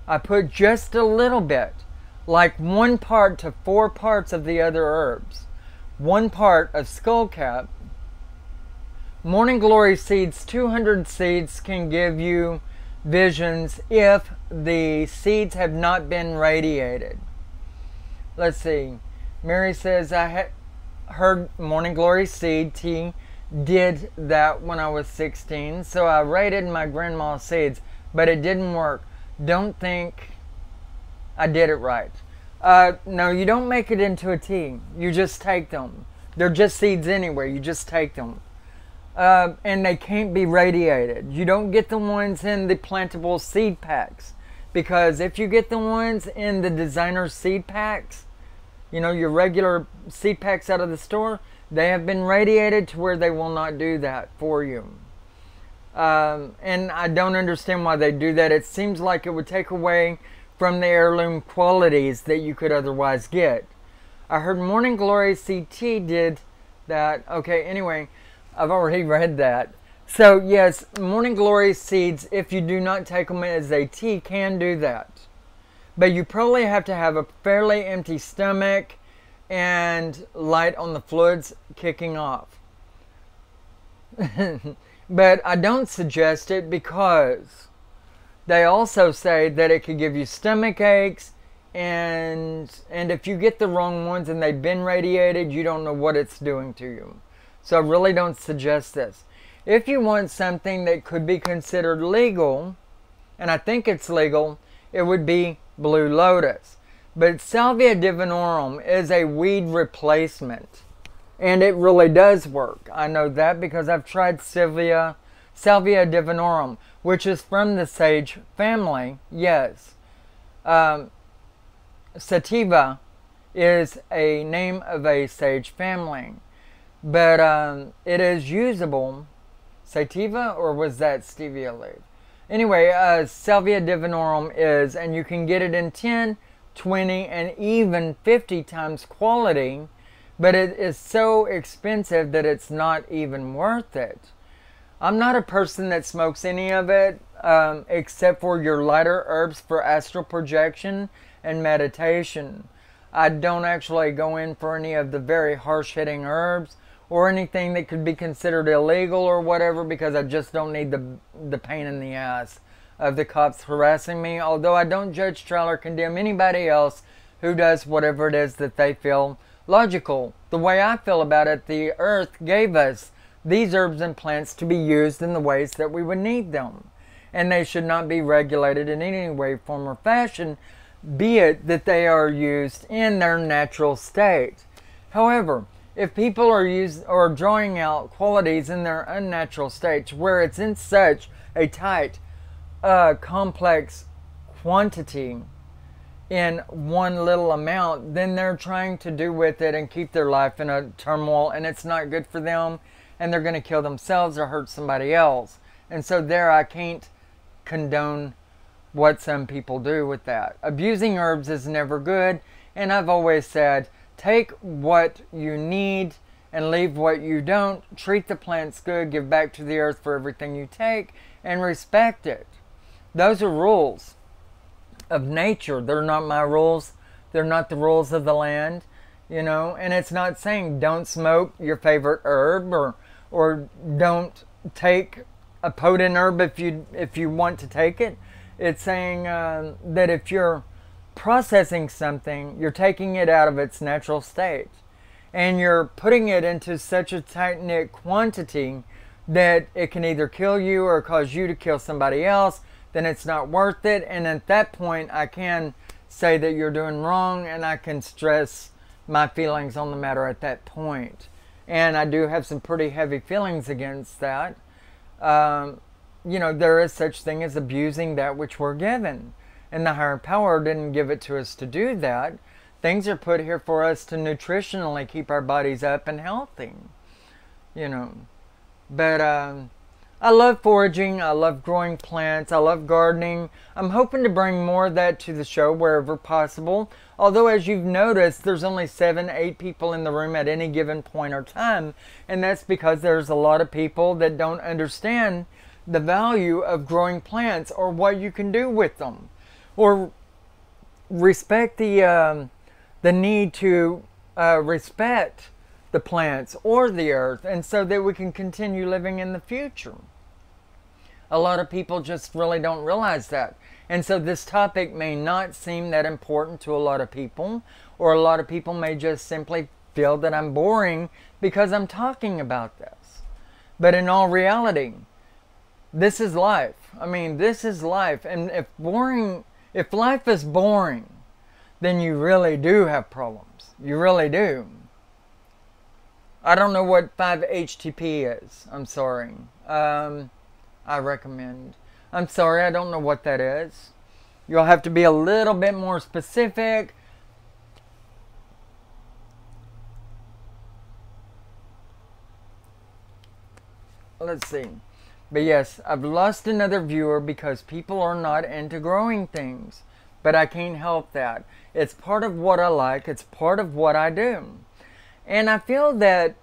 I put just a little bit, like 1 part to 4 parts of the other herbs, 1 part of skullcap. Morning glory seeds, 200 seeds can give you visions if the seeds have not been radiated. Let's see, Mary says, I had heard morning glory seed tea, did that when I was 16, so I raided my grandma's seeds, but it didn't work. Don't think I did it right. No, you don't make it into a tea. You just take them. They're just seeds anyway. You just take them. And they can't be radiated. You don't get the ones in the plantable seed packs, because if you get the ones in the designer seed packs, you know, your regular seed packs out of the store, they have been radiated to where they will not do that for you. And I don't understand why they do that. It seems like it would take away from the heirloom qualities that you could otherwise get. I heard Morning Glory CT did that. Okay, anyway, I've already read that. So yes, Morning Glory seeds, if you do not take them as a tea, can do that. But you probably have to have a fairly empty stomach and light on the fluids kicking off. But I don't suggest it because they also say that it could give you stomach aches, and if you get the wrong ones and they've been radiated, you don't know what it's doing to you. So I really don't suggest this. If you want something that could be considered legal, and I think it's legal, it would be blue lotus. But Salvia divinorum is a weed replacement, and it really does work. I know that because I've tried Salvia divinorum, which is from the sage family. Yes. Sativa is a name of a sage family, but it is usable. Sativa, or was that stevia leaf? Anyway, Salvia divinorum is, and you can get it in 10, 20, and even 50 times quality, but it is so expensive that it's not even worth it. I'm not a person that smokes any of it, except for your lighter herbs for astral projection and meditation. I don't actually go in for any of the very harsh-hitting herbs or anything that could be considered illegal or whatever, because I just don't need the pain in the ass of the cops harassing me. Although I don't judge, trial, or condemn anybody else who does whatever it is that they feel logical. The way I feel about it, the earth gave us these herbs and plants to be used in the ways that we would need them, and they should not be regulated in any way, form, or fashion, be it that they are used in their natural state. However, if people are drawing out qualities in their unnatural state where it's in such a tight, complex quantity in one little amount, then they're trying to do with it and keep their life in a turmoil, and it's not good for them, and they're going to kill themselves or hurt somebody else. And so there, I can't condone what some people do with that. Abusing herbs is never good, and I've always said, take what you need and leave what you don't. Treat the plants good, give back to the earth for everything you take, and respect it. Those are rules of nature. They're not my rules. They're not the rules of the land, you know. And it's not saying don't smoke your favorite herb, or don't take a potent herb if you want to take it. It's saying that if you're processing something, you're taking it out of its natural state, and you're putting it into such a tight-knit quantity that it can either kill you or cause you to kill somebody else, then it's not worth it. And at that point, I can say that you're doing wrong, and I can stress my feelings on the matter at that point. And I do have some pretty heavy feelings against that. You know, there is such thing as abusing that which we're given. And the higher power didn't give it to us to do that. Things are put here for us to nutritionally keep our bodies up and healthy. You know. But I love foraging. I love growing plants. I love gardening. I'm hoping to bring more of that to the show wherever possible. Although, as you've noticed, there's only 7, 8 people in the room at any given point or time. And that's because there's a lot of people that don't understand the value of growing plants, or what you can do with them, or respect the need to respect the plants or the earth, and so that we can continue living in the future. A lot of people just really don't realize that. And so this topic may not seem that important to a lot of people, or a lot of people may just simply feel that I'm boring because I'm talking about this. But in all reality, this is life. I mean, this is life. And if life is boring, then you really do have problems. You really do. I don't know what 5-HTP is. I'm sorry. I recommend. I'm sorry, I don't know what that is. You'll have to be a little bit more specific. Let's see. But yes, I've lost another viewer because people are not into growing things. But I can't help that. It's part of what I like. It's part of what I do. And I feel that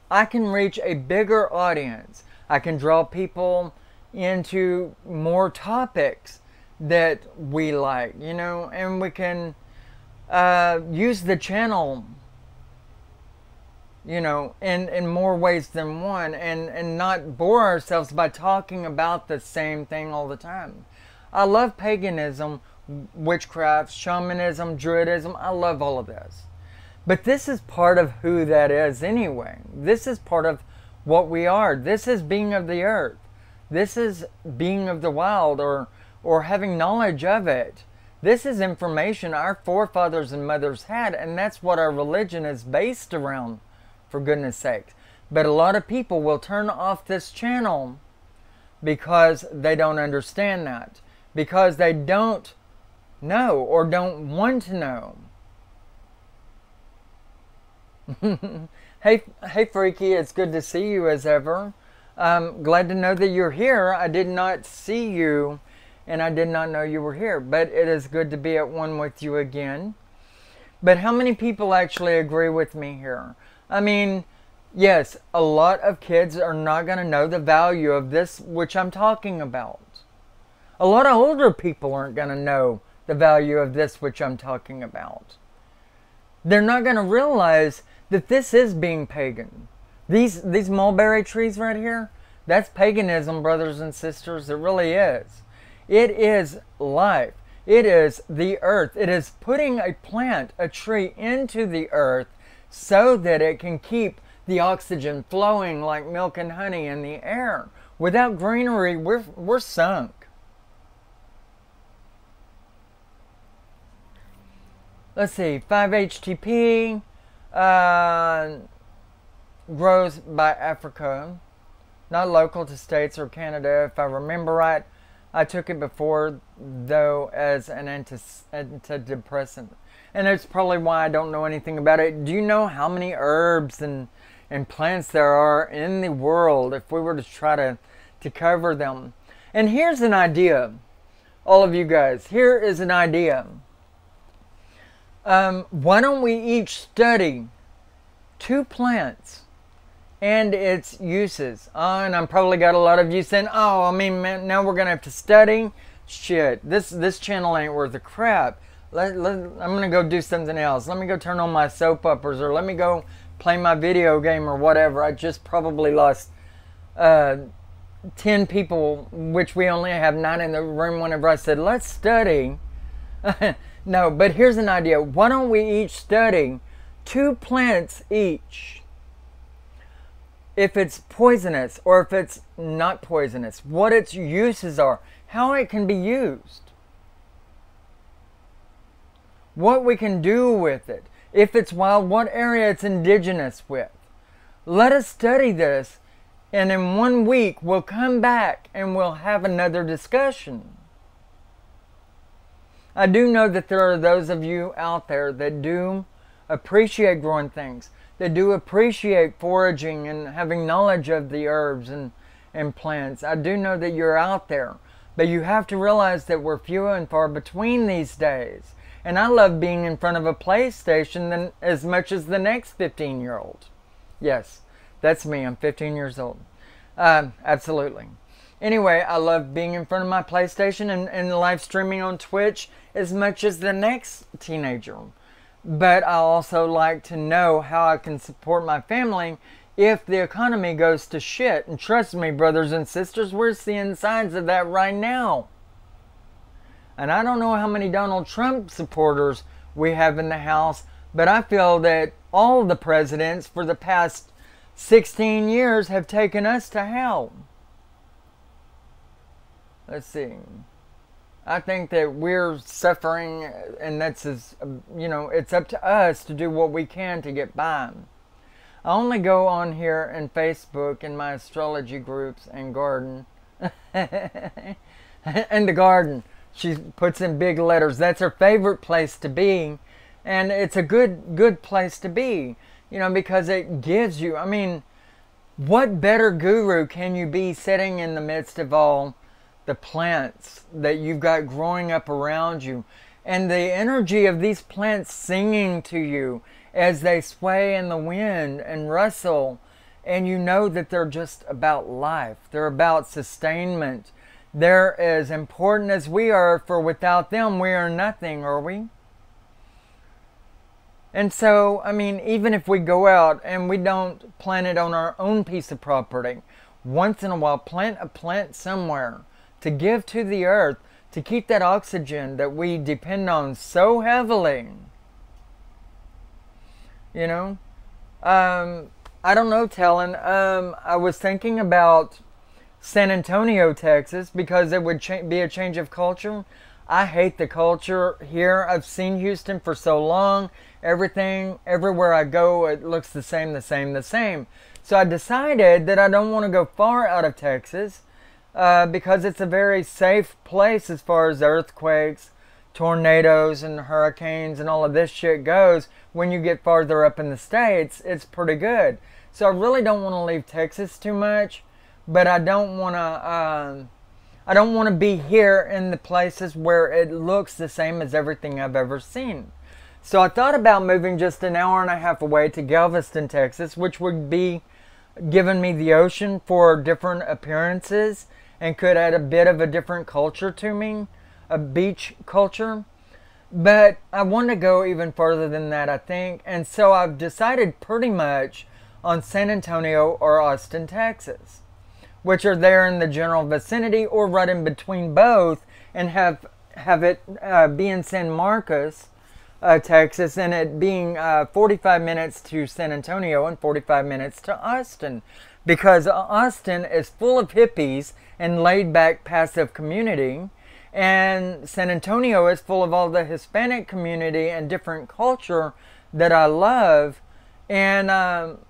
I can reach a bigger audience. I can draw people into more topics that we like, you know, and we can use the channel, you know, in more ways than one, and not bore ourselves by talking about the same thing all the time. I love paganism, witchcraft, shamanism, druidism. I love all of this. But this is part of who that is anyway. This is part of what we are. This is being of the earth. This is being of the wild, or having knowledge of it. This is information our forefathers and mothers had, and that's what our religion is based around, for goodness sakes. But a lot of people will turn off this channel because they don't understand that. Because they don't know, or don't want to know. Hey Freaky, it's good to see you as ever. Glad to know that you're here. I did not see you, and I did not know you were here, but it is good to be at one with you again. But how many people actually agree with me here? I mean, yes, a lot of kids are not going to know the value of this which I'm talking about. A lot of older people aren't going to know the value of this which I'm talking about. They're not going to realize that this is being pagan. These mulberry trees right here, that's paganism, brothers and sisters. It really is. It is life. It is the earth. It is putting a plant, a tree, into the earth so that it can keep the oxygen flowing like milk and honey in the air. Without greenery, we're sunk. Let's see, 5-HTP grows by Africa, not local to states or Canada, if I remember right. I took it before, though, as an antidepressant. And that's probably why I don't know anything about it. Do you know how many herbs and plants there are in the world if we were to try to cover them? And here's an idea. all of you guys, here is an idea. Why don't we each study 2 plants and its uses? And I'm probably got a lot of you saying, oh, I mean, man, now we're going to have to study? Shit, this channel ain't worth a crap. I'm going to go do something else. Let me go turn on my soap operas, or let me go play my video game or whatever. I just probably lost 10 people, which we only have 9 in the room whenever I said, let's study. No, but here's an idea. Why don't we each study 2 plants each? If it's poisonous or if it's not poisonous, what its uses are, how it can be used, what we can do with it, if it's wild, what area it's indigenous with. Let us study this, and in 1 week we'll come back and we'll have another discussion. I do know that there are those of you out there that do appreciate growing things, that do appreciate foraging and having knowledge of the herbs and plants. I do know that you're out there, but you have to realize that we're few and far between these days. And I love being in front of a PlayStation as much as the next 15-year-old. Yes, that's me. I'm 15 years old. Absolutely. Anyway, I love being in front of my PlayStation and live streaming on Twitch as much as the next teenager. But I also like to know how I can support my family if the economy goes to shit. And trust me, brothers and sisters, we're seeing signs of that right now. And I don't know how many Donald Trump supporters we have in the House, but I feel that all the presidents for the past 16 years have taken us to hell. Let's see. I think that we're suffering, and that's it's up to us to do what we can to get by. I only go on here and Facebook in my astrology groups and garden. And the garden. She puts in big letters. That's her favorite place to be. And it's a good place to be. Because it gives you, I mean, what better guru can you be sitting in the midst of all the plants that you've got growing up around you, and the energy of these plants singing to you as they sway in the wind and rustle, and you know that they're just about life. They're about sustainment. They're as important as we are, for without them we are nothing, are we? And so, I mean, even if we go out and we don't plant it on our own piece of property, once in a while plant a plant somewhere to give to the earth, to keep that oxygen that we depend on so heavily. I don't know, Talon. I was thinking about San Antonio, Texas, because it would be a change of culture. I hate the culture here. I've seen Houston for so long. Everywhere I go, it looks the same. So I decided that I don't want to go far out of Texas, because it's a very safe place as far as earthquakes, tornadoes, and hurricanes and all of this shit goes. When you get farther up in the States, it's pretty good. So I really don't want to leave Texas too much, but I don't want to be here in the places where it looks the same as everything I've ever seen. So I thought about moving just an hour and a half away to Galveston, Texas, which would be giving me the ocean for different appearances and could add a bit of a different culture to me, a beach culture. But I want to go even further than that, I think. And so I've decided pretty much on San Antonio or Austin, Texas, which are there in the general vicinity or right in between both, and have it be in San Marcos, Texas, and it being 45 minutes to San Antonio and 45 minutes to Austin, because Austin is full of hippies and laid-back passive community, and San Antonio is full of all the Hispanic community and different culture that I love. And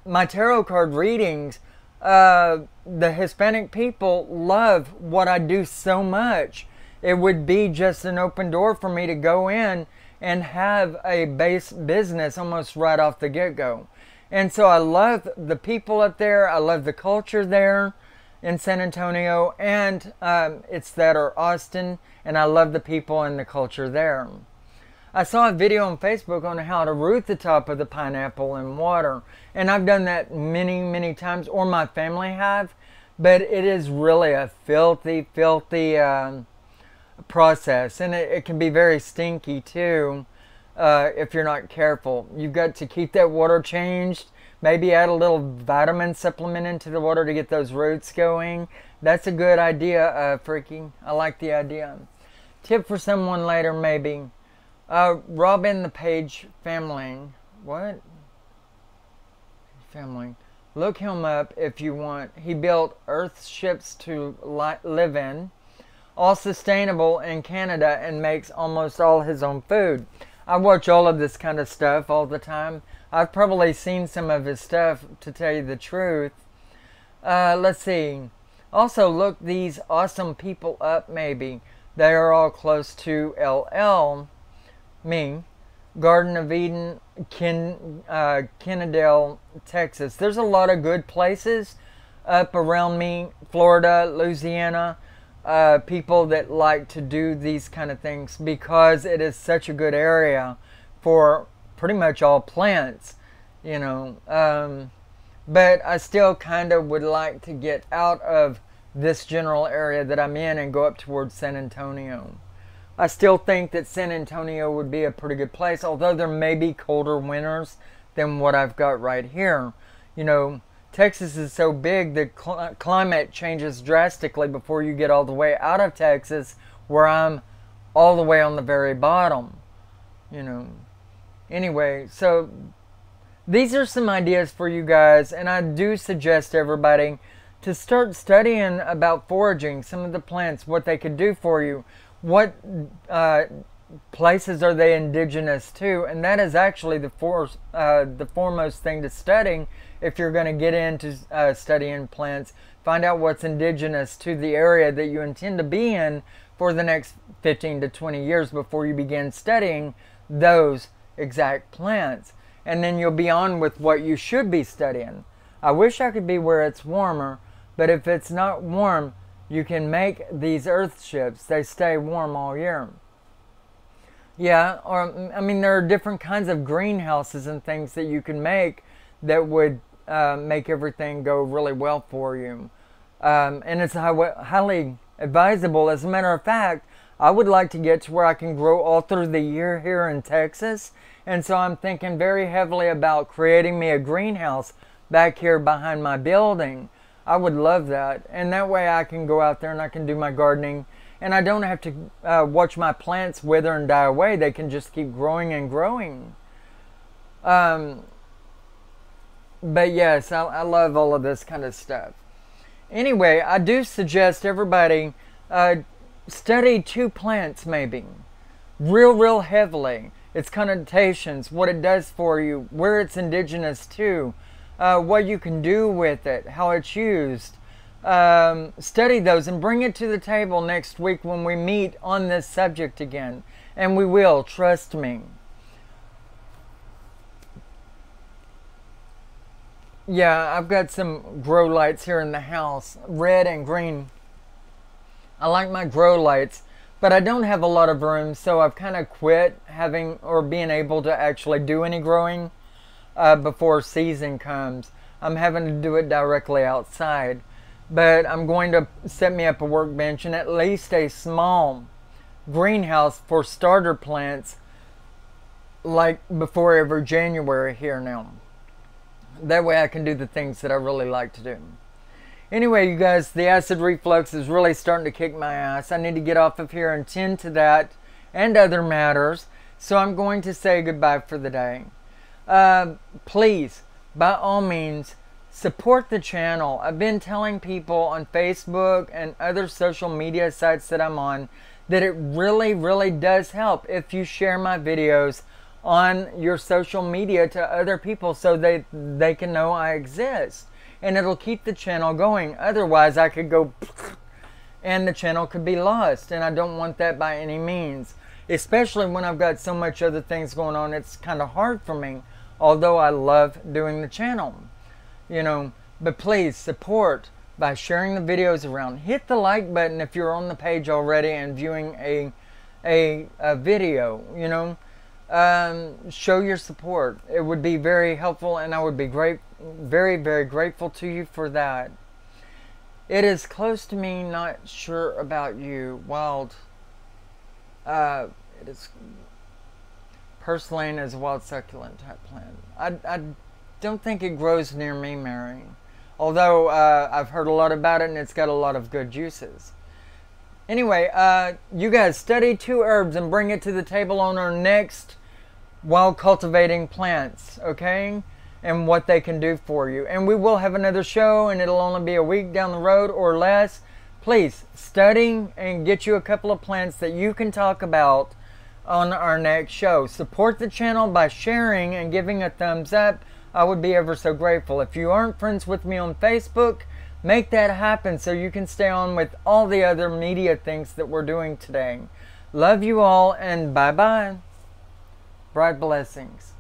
my tarot card readings, the Hispanic people love what I do so much. It would be just an open door for me to go in and have a base business almost right off the get-go. And so I love the people up there. I love the culture there. in San Antonio, and it's that or Austin, and I love the people and the culture there. I saw a video on Facebook on how to root the top of the pineapple in water, and I've done that many, many times, or my family have, but it is really a filthy, filthy process, and it can be very stinky too if you're not careful. You've got to keep that water changed, maybe add a little vitamin supplement into the water to get those roots going. That's a good idea, Freaky. I like the idea. Tip for someone later, maybe. Robin the Page family. What? Family. Look him up if you want. He built Earth ships to live in, all sustainable in Canada, and makes almost all his own food. I watch all of this kind of stuff all the time. I've probably seen some of his stuff, to tell you the truth. Let's see. Also, look these awesome people up, maybe. They are all close to LL. Me. Garden of Eden, Kennedale, Texas. There's a lot of good places up around me. Florida, Louisiana. People that like to do these kind of things because it is such a good area for pretty much all plants, you know. But I still kind of would like to get out of this general area that I'm in and go up towards San Antonio. I still think that San Antonio would be a pretty good place, although there may be colder winters than what I've got right here. You know, Texas is so big, the climate changes drastically before you get all the way out of Texas, where I'm all the way on the very bottom, you know. Anyway, so these are some ideas for you guys, and I do suggest everybody to start studying about foraging, some of the plants, what they could do for you. What places are they indigenous to? And that is actually the foremost thing to studying if you're going to get into studying plants. Find out what's indigenous to the area that you intend to be in for the next 15 to 20 years before you begin studying those exact plants. And then you'll be on with what you should be studying. I wish I could be where it's warmer, but if it's not warm, you can make these earth ships. They stay warm all year. Yeah, or I mean, there are different kinds of greenhouses and things that you can make that would make everything go really well for you. And it's highly advisable. As a matter of fact, I would like to get to where I can grow all through the year here in Texas. And so I'm thinking very heavily about creating me a greenhouse back here behind my building. I would love that, and that way I can go out there and I can do my gardening, and I don't have to watch my plants wither and die away. They can just keep growing and growing. But yes, I love all of this kind of stuff. Anyway, I do suggest everybody study 2 plants maybe, real heavily. Its connotations, what it does for you, where it's indigenous to, what you can do with it, how it's used. Study those and bring it to the table next week when we meet on this subject again. And we will, trust me. Yeah, I've got some grow lights here in the house, red and green. I like my grow lights, but I don't have a lot of room, so I've kind of quit having or being able to actually do any growing. Before season comes. I'm having to do it directly outside, but I'm going to set me up a workbench and at least a small greenhouse for starter plants like before every January here now. That way I can do the things that I really like to do. Anyway, you guys, the acid reflux is really starting to kick my ass. I need to get off of here and tend to that and other matters, so I'm going to say goodbye for the day. Please, by all means, support the channel. I've been telling people on Facebook and other social media sites that I'm on that it really does help if you share my videos on your social media to other people so they can know I exist. And it'll keep the channel going. Otherwise, I could go and the channel could be lost. And I don't want that by any means. Especially when I've got so much other things going on, it's kind of hard for me. Although I love doing the channel, you know, but please support, by sharing the videos around. Hit the like button if you're on the page already and viewing a video, you know. Show your support. It would be very helpful, and I would be very, very grateful to you for that. It is close to me, not sure about you. Wild. It is purslane is a wild succulent type plant. I don't think it grows near me, Mary. Although I've heard a lot about it, and it's got a lot of good uses. Anyway, you guys study 2 herbs and bring it to the table on our next wild cultivating plants, okay? And what they can do for you. And we will have another show, and it'll only be a week down the road or less. Please study and get you a couple of plants that you can talk about on our next show. Support the channel by sharing and giving a thumbs up. I would be ever so grateful. If you aren't friends with me on Facebook, make that happen so you can stay on with all the other media things that we're doing today. Love you all, and bye-bye. Bright blessings.